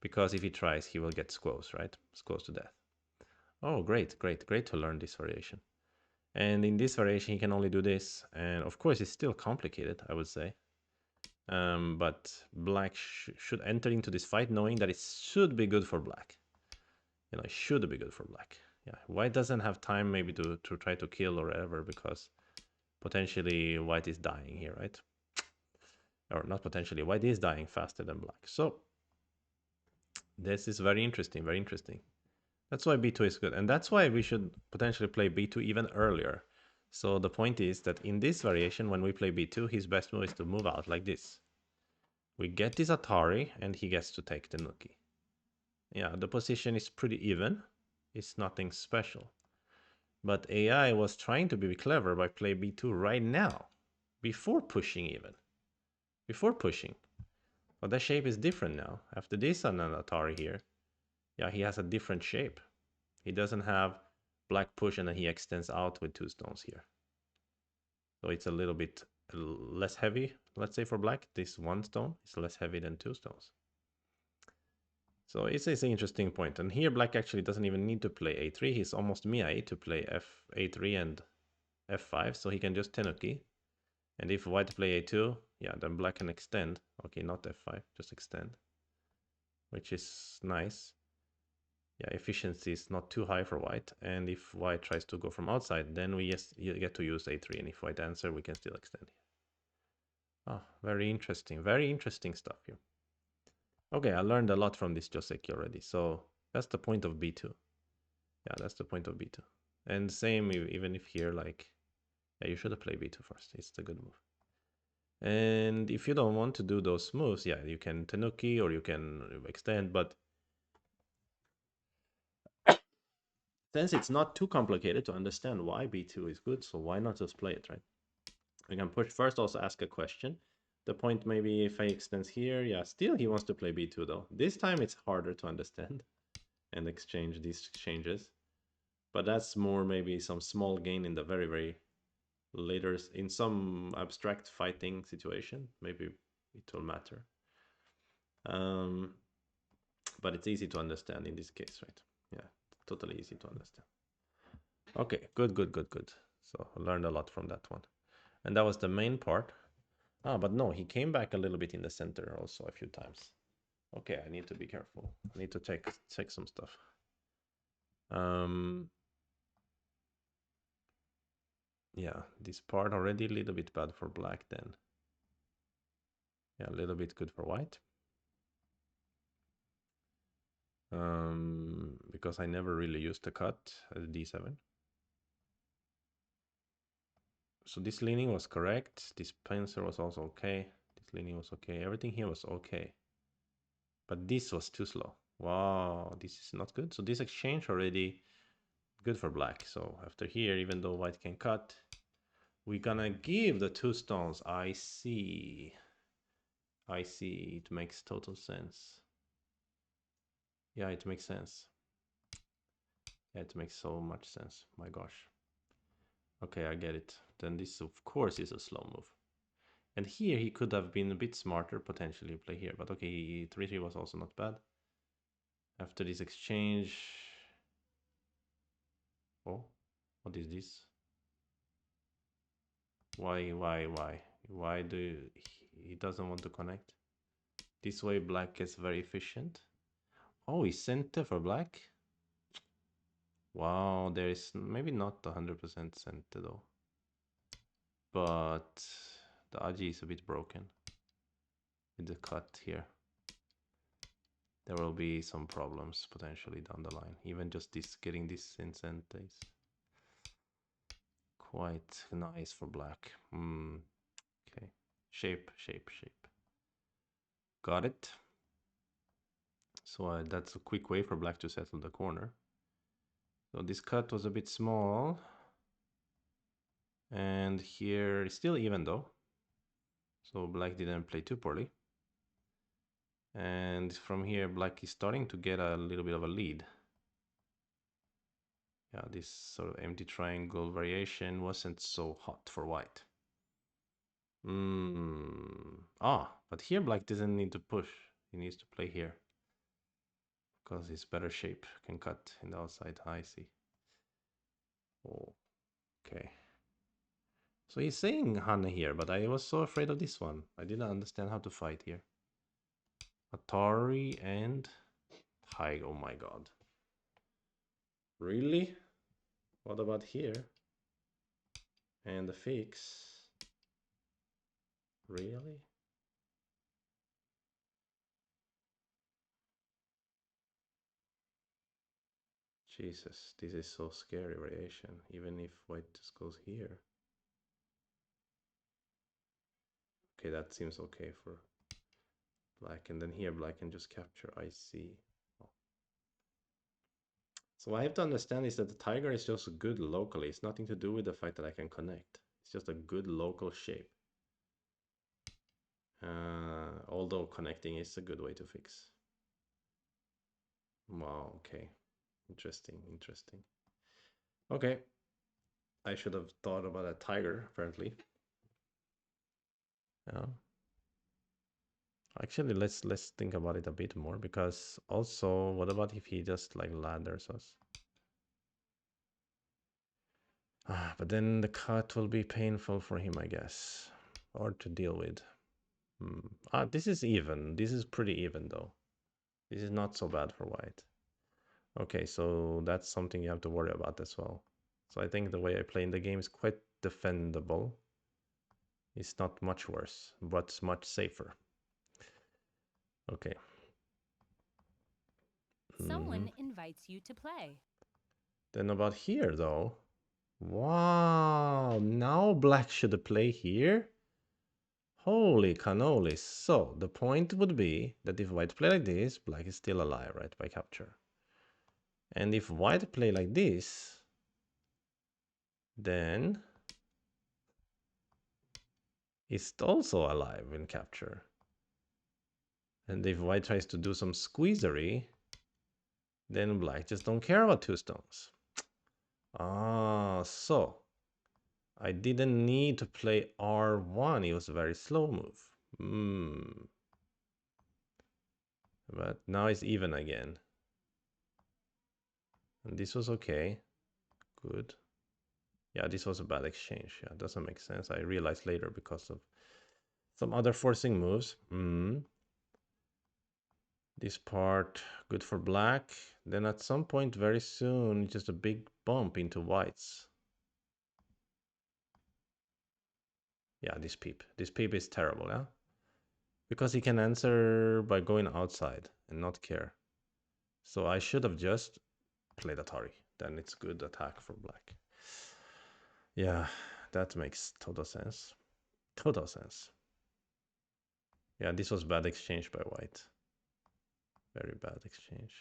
because if he tries, he will get squoze, right? Squoze to death. Oh, great, great, great to learn this variation. And in this variation, he can only do this. And of course, it's still complicated, I would say. But black should enter into this fight knowing that it should be good for black. You know, it should be good for black. Yeah, white doesn't have time maybe to try to kill or whatever, because potentially white is dying here, right? Or not potentially, white is dying faster than black. So this is very interesting, very interesting. That's why b2 is good. And that's why we should potentially play b2 even earlier. So the point is that in this variation, when we play b2, his best move is to move out like this. We get this Atari, and he gets to take the Nuki. Yeah, the position is pretty even. It's nothing special. But AI was trying to be clever by play b2 right now, before pushing even. Before pushing. But the shape is different now. After this on an Atari here, yeah, he has a different shape. He doesn't have black push and then he extends out with 2 stones here. So it's a little bit less heavy, let's say for black. This 1 stone is less heavy than 2 stones. So it's an interesting point. And here black actually doesn't even need to play a3. He's almost mia to play a3 and f5. So he can just tenuki. And if white play a2, yeah, then black can extend. Okay, not f5, just extend. Which is nice. Yeah, efficiency is not too high for white. And if white tries to go from outside, then we get to use a3. And if white answer, we can still extend here. Oh, very interesting stuff here. Okay, I learned a lot from this Joseki already. So that's the point of b2. Yeah, that's the point of b2. And same even if here, like, yeah, you should have played b2 first. It's a good move. And if you don't want to do those moves, yeah, you can tenuki or you can extend, but since it's not too complicated to understand why b2 is good, so why not just play it, right? We can push first, also ask a question. The point maybe if I extends here, yeah, still he wants to play b2 though. This time it's harder to understand and exchange these exchanges. But that's more maybe some small gain in the very, very later, in some abstract fighting situation. Maybe it will matter. Um, but it's easy to understand in this case, right? Yeah, totally easy to understand. Okay, good, good, good, good. So I learned a lot from that one. And that was the main part. Ah, but no, he came back a little bit in the center also a few times. Okay, I need to be careful. I need to check some stuff. Um, yeah, this part already a little bit bad for black then. Yeah, a little bit good for white. Because I never really used the cut as d7. So this leaning was correct. This pincer was also okay. This leaning was okay. Everything here was okay. But this was too slow. Wow, this is not good. So this exchange already good for black. So after here, even though white can cut, we're gonna give the two stones. I see. I see. It makes total sense. Yeah, it makes sense. Yeah, it makes so much sense. My gosh. Okay, I get it. Then this, of course, is a slow move. And here he could have been a bit smarter, potentially play here. But okay, 3-3 was also not bad. After this exchange... Oh, what is this? Why? Why do you... He doesn't want to connect? This way black gets very efficient. Oh, he center for black? Wow, there is maybe not 100% center though. But the Aji is a bit broken with the cut here. There will be some problems potentially down the line. Even just this, getting this in center is quite nice for black. Okay, shape. Got it. So that's a quick way for black to settle the corner. So this cut was a bit small. And here it's still even though. So black didn't play too poorly. And from here, black is starting to get a little bit of a lead. Yeah, this sort of empty triangle variation wasn't so hot for white. But here black doesn't need to push. He needs to play here. Because his better shape can cut in the outside. I see. Oh, okay. So he's saying Hane here, but I was so afraid of this one. I didn't understand how to fight here. Atari and High. Oh my god. Really? What about here? And the fix? Really? Jesus, this is so scary variation. Even if white just goes here. Okay, that seems okay for black. And then here black can just capture. I see. Oh. So what I have to understand is that the tiger is just good locally. It's nothing to do with the fact that I can connect. It's just a good local shape. Although connecting is a good way to fix. Wow, okay. Interesting. Okay. I should have thought about a tiger, apparently. Yeah. Actually, let's think about it a bit more, because also, what about if he just like ladders us? But then the cut will be painful for him, I guess, or to deal with. This is even. This is pretty even though. This is not so bad for white. Okay, so that's something you have to worry about as well. So I think the way I play in the game is quite defendable. It's not much worse, but much safer. Okay. Someone invites you to play. Then about here though. Wow, now black should play here. Holy cannoli. So the point would be that if white play like this, black is still alive, right, by capture. And if white play like this, then it's also alive in capture. And if white tries to do some squeezery, then black just don't care about two stones. Ah, so I didn't need to play R1. It was a very slow move. But now it's even again. And this was okay. Good. Yeah, this was a bad exchange. Yeah, it doesn't make sense. I realized later because of some other forcing moves. This part, good for black. Then at some point very soon, just a big bump into whites. Yeah, this peep. This peep is terrible, yeah? Because he can answer by going outside and not care. So I should have just played Atari. Then it's good attack for black. Yeah, that makes total sense. Total sense. Yeah, this was bad exchange by white. Very bad exchange.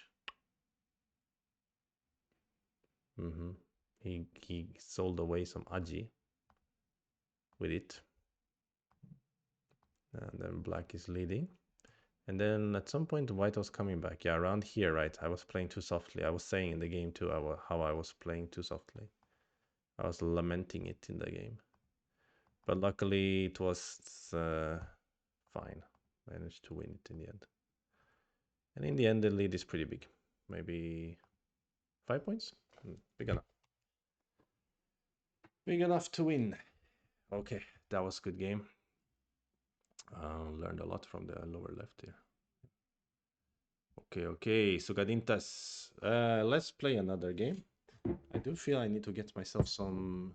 He sold away some aji with it. And then black is leading. And then at some point, white was coming back. Yeah, around here, right? I was playing too softly. I was saying in the game too how I was playing too softly. I was lamenting it in the game. But luckily, it was fine. Managed to win it in the end. And in the end, the lead is pretty big. Maybe 5 points? Big enough. Big enough to win. Okay, that was a good game. Learned a lot from the lower left here. Okay, Sugadintas. Let's play another game. I do feel I need to get myself some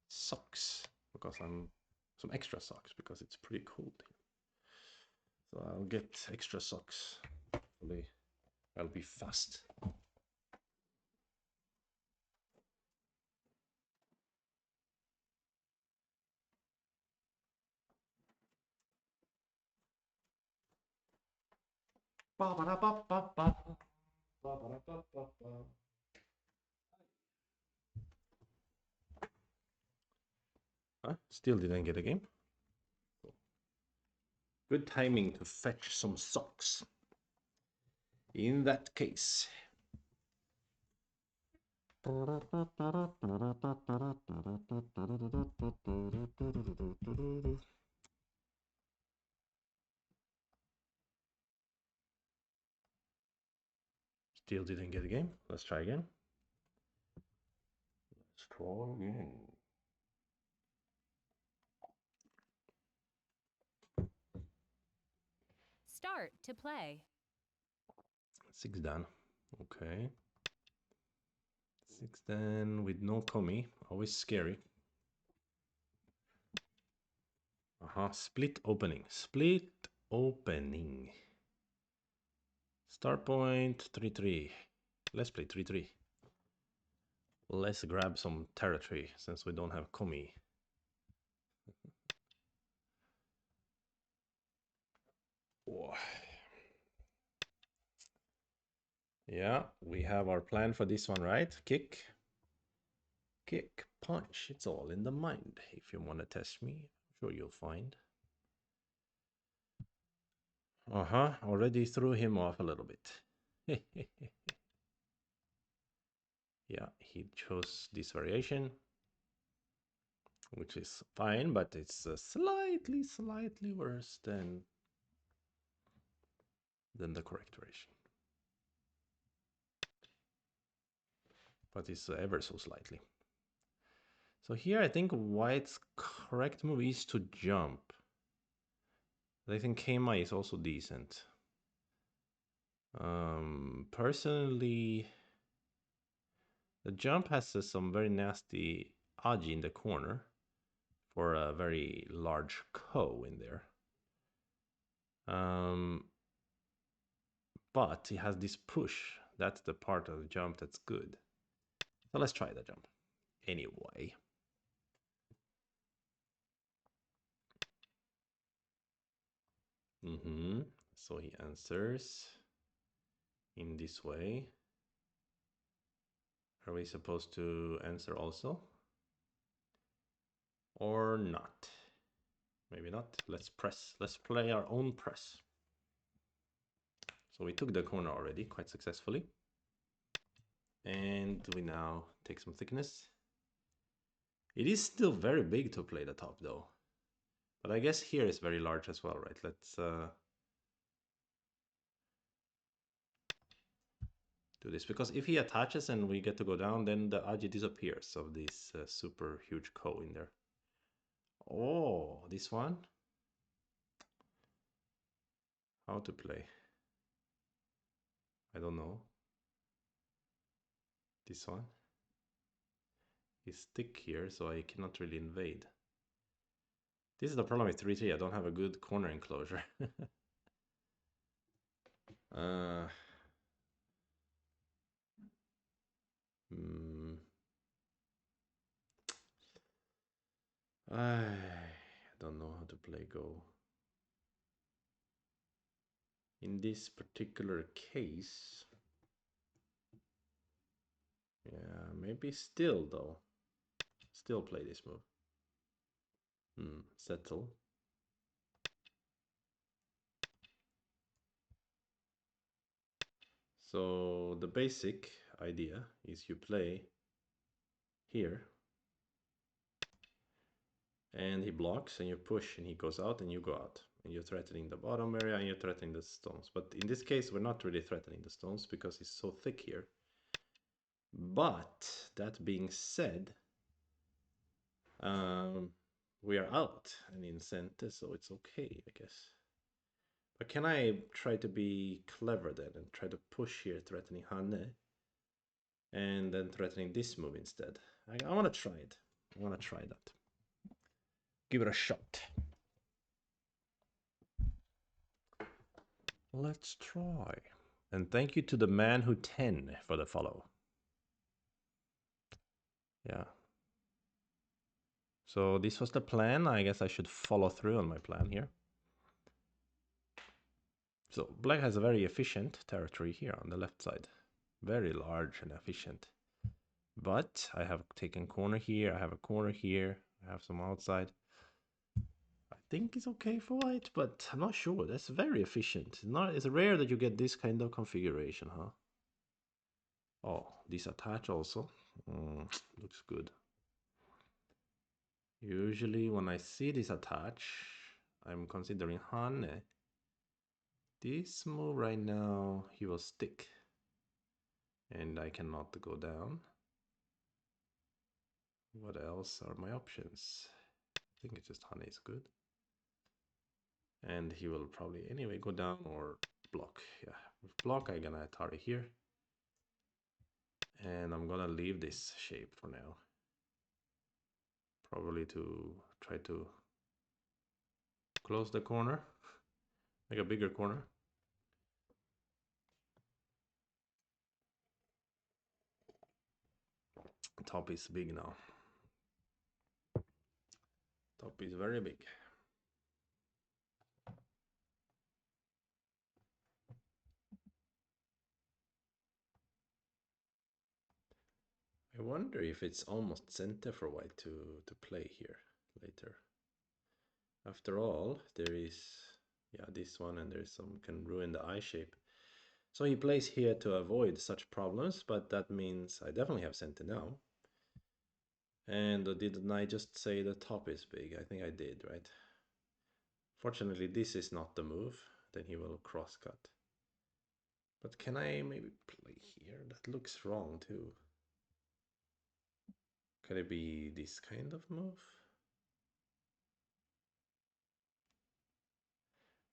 socks because I'm some extra socks because it's pretty cold here. So I'll get extra socks. Hopefully, I'll be fast. Huh? Still didn't get a game. Good timing to fetch some socks. In that case. Still didn't get a game. Let's try again. Let's try again. Start to play. 6 down. Okay. 6 down with no komi. Always scary. Split opening. Split opening. Start point 3-3. Let's play 3-3. Let's grab some territory since we don't have komi. Oh. Yeah, we have our plan for this one, right? Kick, punch. It's all in the mind. If you want to test me, I'm sure you'll find. Already threw him off a little bit. Yeah, he chose this variation, which is fine, but it's slightly worse than the correct variation. But it's ever so slightly. So here I think white's correct move is to jump. I think Keima is also decent. Personally, the jump has some very nasty Aji in the corner for a very large Ko in there. But he has this push. That's the part of the jump that's good. So let's try the jump. Anyway. Mm-hmm. So he answers in this way. Are we supposed to answer also? Or not? Maybe not. Let's press. Let's play our own press. So we took the corner already quite successfully. And we now take some thickness. It is still very big to play the top though. But I guess here is very large as well, right? Let's do this. Because if he attaches and we get to go down, then the Aji disappears of this super huge ko in there. Oh, this one? How to play? I don't know. This one? Is thick here, so I cannot really invade. This is the problem with 3-3. I don't have a good corner enclosure. uh, mm, I don't know how to play Go. In this particular case, yeah, maybe still though. Still play this move. Settle. So the basic idea is you play here and he blocks and you push and he goes out and you go out and you're threatening the bottom area and you're threatening the stones. But in this case, we're not really threatening the stones because it's so thick here. But that being said, we are out and in center, so it's okay, I guess. But can I try to be clever then and try to push here, threatening Hanne, and then threatening this move instead? I want to try it. I want to try that. Give it a shot. Let's try. And thank you to the man who 10 for the follow. Yeah. So this was the plan. I guess I should follow through on my plan here. So black has a very efficient territory here on the left side. Very large and efficient. But I have taken corner here. I have a corner here. I have some outside. I think it's okay for white, but I'm not sure. That's very efficient. It's rare that you get this kind of configuration, huh? Oh, this attach also. Looks good. Usually when I see this attach, I'm considering Hane. This move right now, he will stick. And I cannot go down. What else are my options? I think it's just Hane is good. And he will probably anyway go down or block. Yeah, with block, I'm gonna Atari here. And I'm gonna leave this shape for now. Probably to try to close the corner, make a bigger corner. Top is big now. Top is very big. I wonder if it's almost center for white to play here later. After all, there is, yeah, this one and there's some can ruin the eye shape. So he plays here to avoid such problems, but that means I definitely have center now. And didn't I just say the top is big? I think I did, right? Fortunately, this is not the move. Then he will cross cut. But can I maybe play here? That looks wrong too. Could it be this kind of move?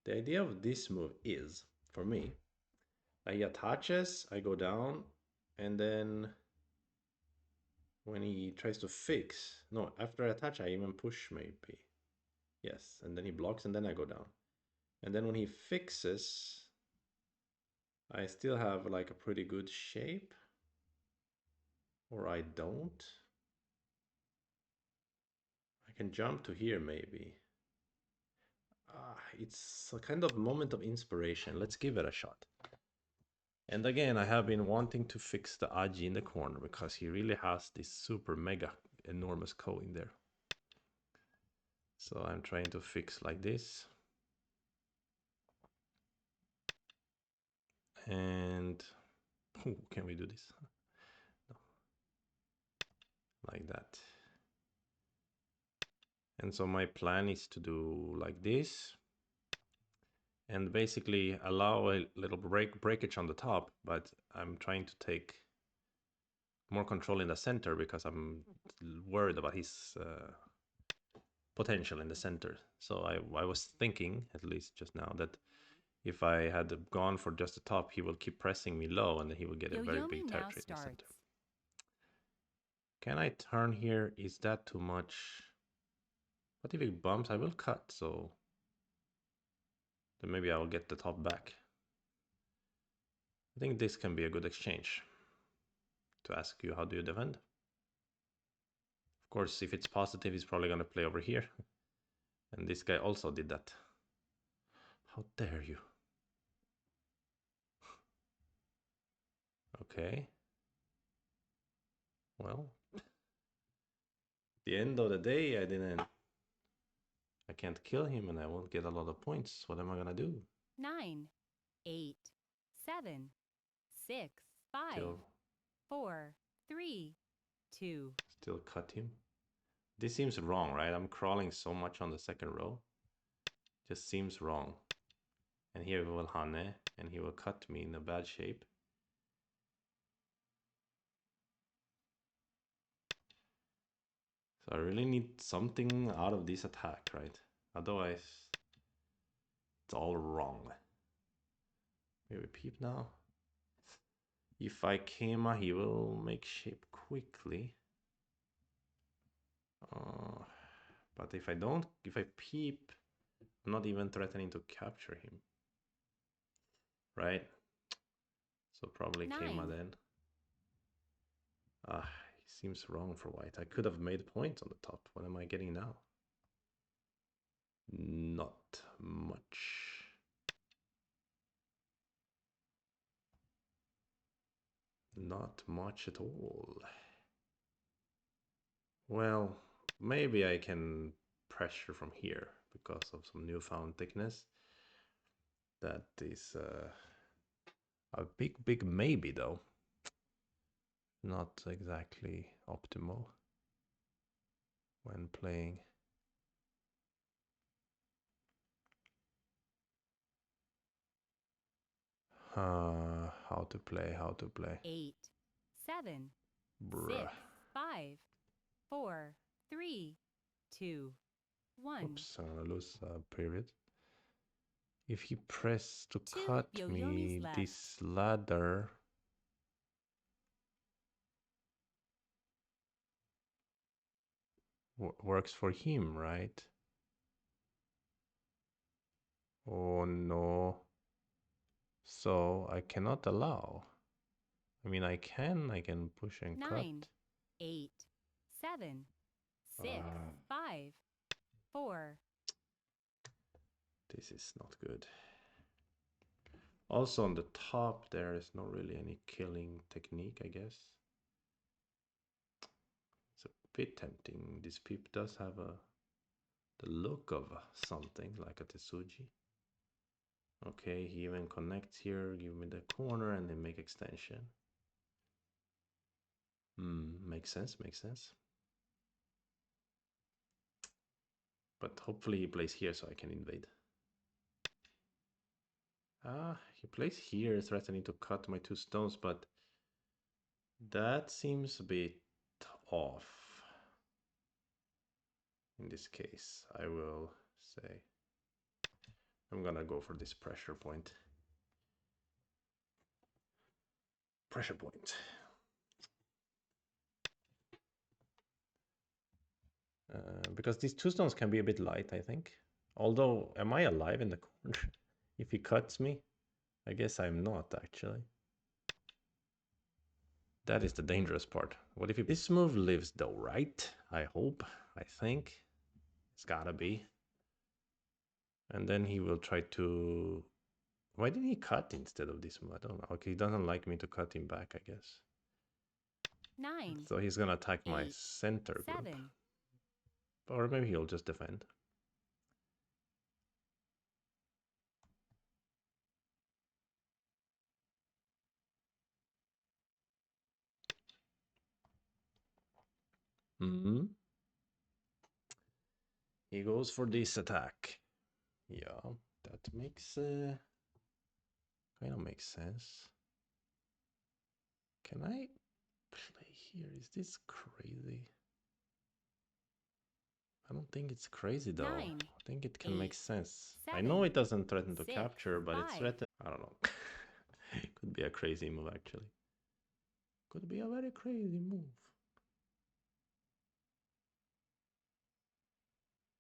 The idea of this move is, for me, he attaches, I go down, and then when he tries to fix, no, after I attach, I even push maybe. Yes, and then he blocks, and then I go down. And then when he fixes, I still have like a pretty good shape. Or I don't. I can jump to here maybe. It's a kind of moment of inspiration. Let's give it a shot. And again, I have been wanting to fix the Aji in the corner because he really has this super mega enormous ko in there. So I'm trying to fix like this. And can we do this? No. Like that. And so my plan is to do like this and basically allow a little breakage on the top, but I'm trying to take more control in the center because I'm worried about his potential in the center. So I was thinking, at least just now, that if I had gone for just the top, he will keep pressing me low and then he will get a very Yo-yomi big now territory in the center. starts. Can I turn here? Is that too much? What if he bumps? I will cut, so then maybe I'll get the top back. I think this can be a good exchange to ask you, how do you defend? Of course, if it's positive, he's probably going to play over here. And this guy also did that. How dare you? Okay. Well, at the end of the day, I can't kill him and I won't get a lot of points. What am I going to do? 9, 8, 7, 6, 5, Still, 4, 3, 2. still cut him. This seems wrong, right? I'm crawling so much on the second row. Just seems wrong. And here we will Hane, and he will cut me in a bad shape. So I really need something out of this attack, right? Otherwise, it's all wrong. Maybe peep now. If I Kema, he will make shape quickly. But if I don't, if I peep, I'm not even threatening to capture him. Right? So probably Kema 9. then. He seems wrong for white. I could have made points on the top. What am I getting now? Not much. Not much at all. Well, maybe I can pressure from here because of some newfound thickness. That is a big maybe though. Not exactly optimal when playing. How to play, how to play. 8, 7, Bruh. 6, 5, 4, 3, 2, 1. Oops, I'm gonna lose a period. If he press to 2 cut yo-yomis me, left. this ladder works for him, right? Oh no. So I cannot allow. I mean, I can push and 9, cut. 8, 7, 6, 5, 4. This is not good. Also on the top, there is not really any killing technique, I guess. It's a bit tempting. This peep does have the look of something like a Tetsuji. Okay, he even connects here, give me the corner and then make extension. Makes sense, makes sense. But hopefully he plays here so I can invade. He plays here, threatening to cut my 2 stones, but that seems a bit off. In this case, I will say I'm gonna go for this pressure point. Pressure point. Because these 2 stones can be a bit light, I think. Although, am I alive in the corner? If he cuts me? I guess I'm not, actually. That is the dangerous part. What if he... This move lives though, right? I hope. I think. It's gotta be. And then he will try to... Why did he cut instead of this move? I don't know. Okay, he doesn't like me to cut him back, I guess. 9, So he's gonna attack my 8, center group. 7. Or maybe he'll just defend. Hmm. He goes for this attack. Yeah, that makes kind of makes sense. Can I play here? Is this crazy? I don't think it's crazy though. 9, I think it can make 8, sense. I 7, know it doesn't threaten to 6, capture, but it's 5. threatened. I don't know. It could be a crazy move actually. Could be a very crazy move.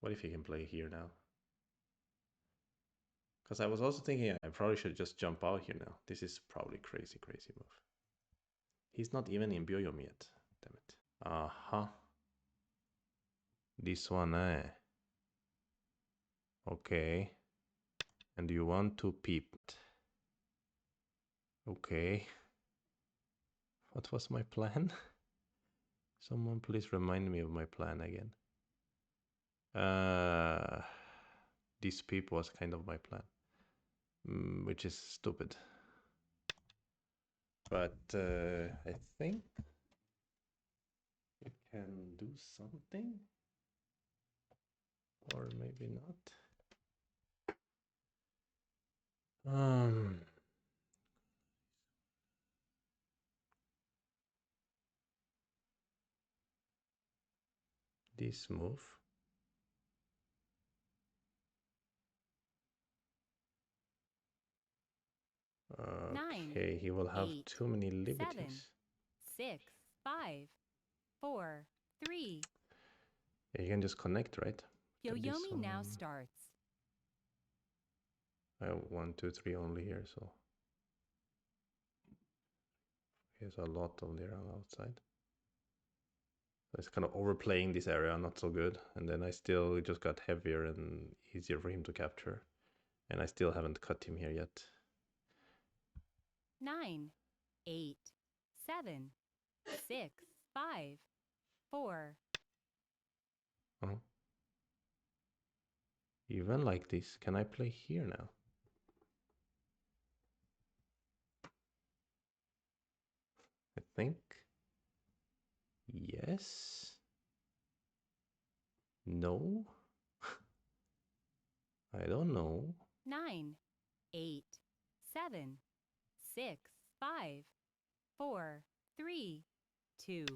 What if he can play here now? Because I was also thinking I probably should just jump out here now. This is probably crazy, crazy move. He's not even in Biojom yet. Damn it. Uh-huh. This one, eh? Okay. And you want to peep. Okay. What was my plan? Someone please remind me of my plan again. This peep was kind of my plan. Which is stupid. But I think it can do something. Or maybe not. This move. Nine, Okay, he will have 8, too many 7, liberties. 6, 5, 4, 3. Yeah, you can just connect, right? Yoyomi now starts. I have 1, 2, 3 only here, so he has a lot of there on the outside. So it's kind of overplaying this area, not so good. And then I still just got heavier and easier for him to capture. And I still haven't cut him here yet. 9, 8, 7, 6, 5, 4. Even like this, can I play here now? I think yes. No. I don't know. 9, 8, 7, 6, 5, 4, 3, 2.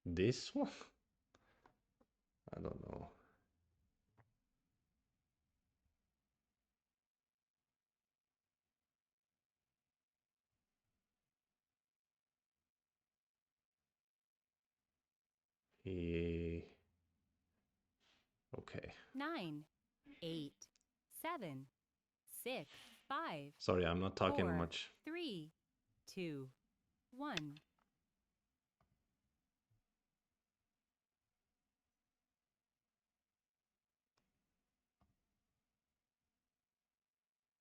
This one? I don't know. He... Okay. 9, 8, 7, 6, 5, Sorry, I'm not talking 4, much. 3, 2, 1.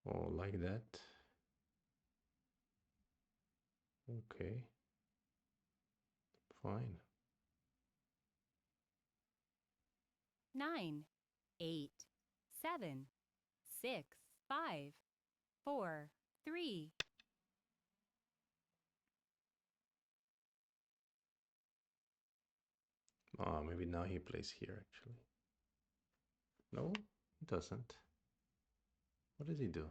Oh, like that. Okay. Fine. 9, 8, 7, 6, 5, 4, 3. Oh, maybe now he plays here actually. No, he doesn't. What does he do?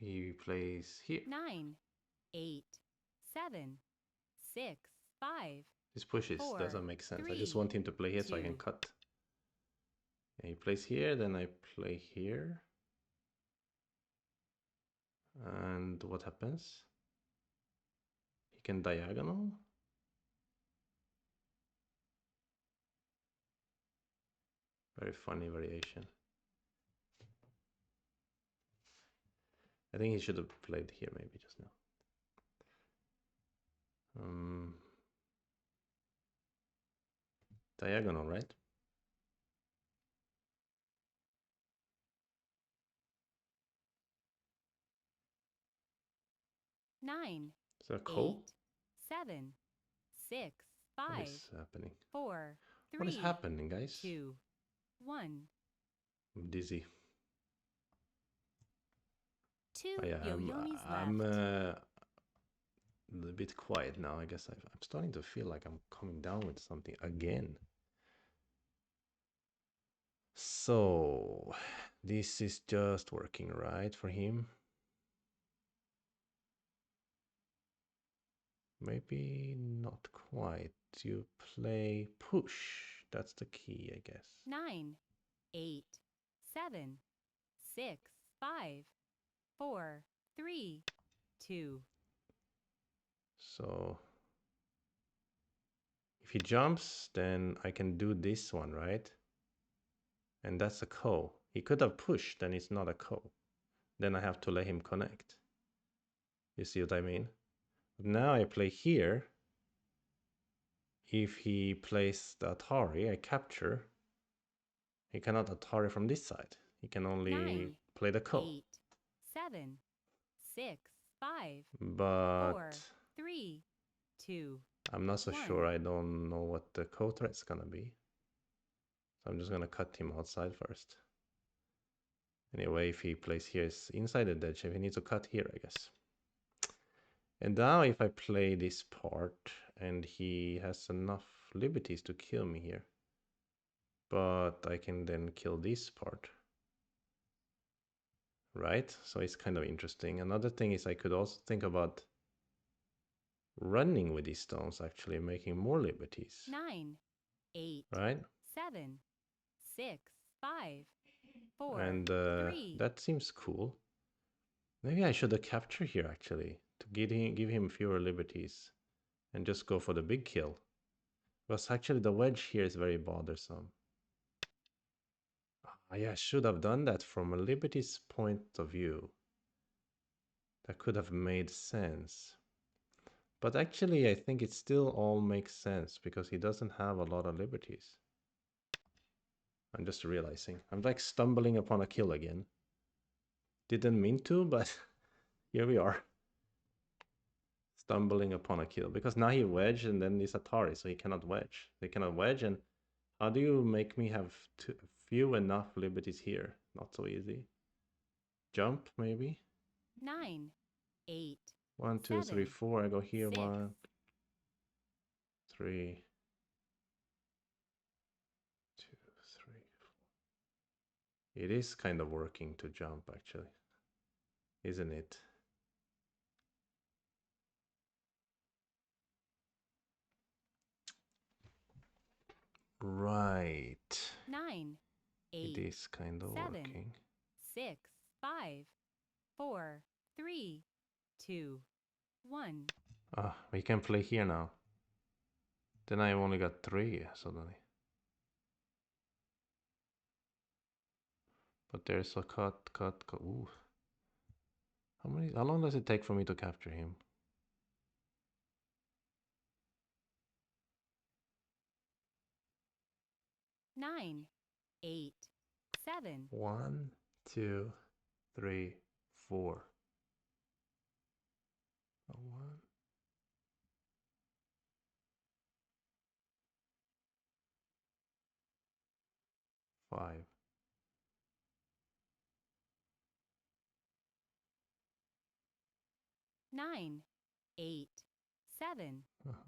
He plays here. 9, 8, 7, 6, 5. This pushes 4, doesn't make sense. I just 3, want him to play here so I can 2. cut. And he plays here, then I play here. And what happens? He can diagonal. Very funny variation. I think he should have played here maybe just now. diagonal, right? 9, Is that 8, cool? 7, 6, What 5, is happening? 4, What is 3, happening, guys? 2, 1. I'm dizzy. 2 Oh, yeah, yo-yomis I'm left. a little bit quiet now. I guess I'm starting to feel like I'm coming down with something again. So this is just working right for him. Maybe not quite. You play push. That's the key, I guess. 9, 8, 7, 6, 5, 4, 3, 2. So if he jumps, then I can do this one, right? And that's a ko. He could have pushed, then it's not a ko. Then I have to let him connect. You see what I mean? Now I play here. If he plays the Atari, I capture. He cannot Atari from this side. He can only 9, play the ko. 8, 7, 6, 5, But 4, 3, 2. I'm not so 1. sure. I don't know what the ko threat's gonna be. So I'm just gonna cut him outside first. Anyway, if he plays here, it's inside the dead shape. He needs to cut here, I guess. And now if I play this part, and he has enough liberties to kill me here. But I can then kill this part. Right? So it's kind of interesting. Another thing is I could also think about running with these stones, actually, making more liberties. 9, 8, Right? 7, 6, 5, 4, And 3. that seems cool. Maybe I should have captured here, actually, to give him fewer liberties and just go for the big kill. Because actually the wedge here is very bothersome. Yeah, I should have done that from a liberty's point of view. That could have made sense. But actually, I think it still all makes sense because he doesn't have a lot of liberties. I'm just realizing. I'm like stumbling upon a kill again. Didn't mean to, but here we are. Stumbling upon a kill. Because now he wedged and then he's Atari, so he cannot wedge. They cannot wedge, and how do you make me have few enough liberties here? Not so easy. Jump, maybe? 9, 8, 1, 2, 3, 7, 4. I go here. 6. 1, 3, 2, 3. It is kind of working to jump, actually. Isn't it? Right. 9, It 8, is kind of 7, working. 6, 5, 4, 3, 2, 1. Ah, we can play here now. Then I only got 3 suddenly. But there's a cut. Ooh. How long does it take for me to capture him? 9, 8, 7. 1, 2, 3, 4. 1, 5. 9, 8, 7.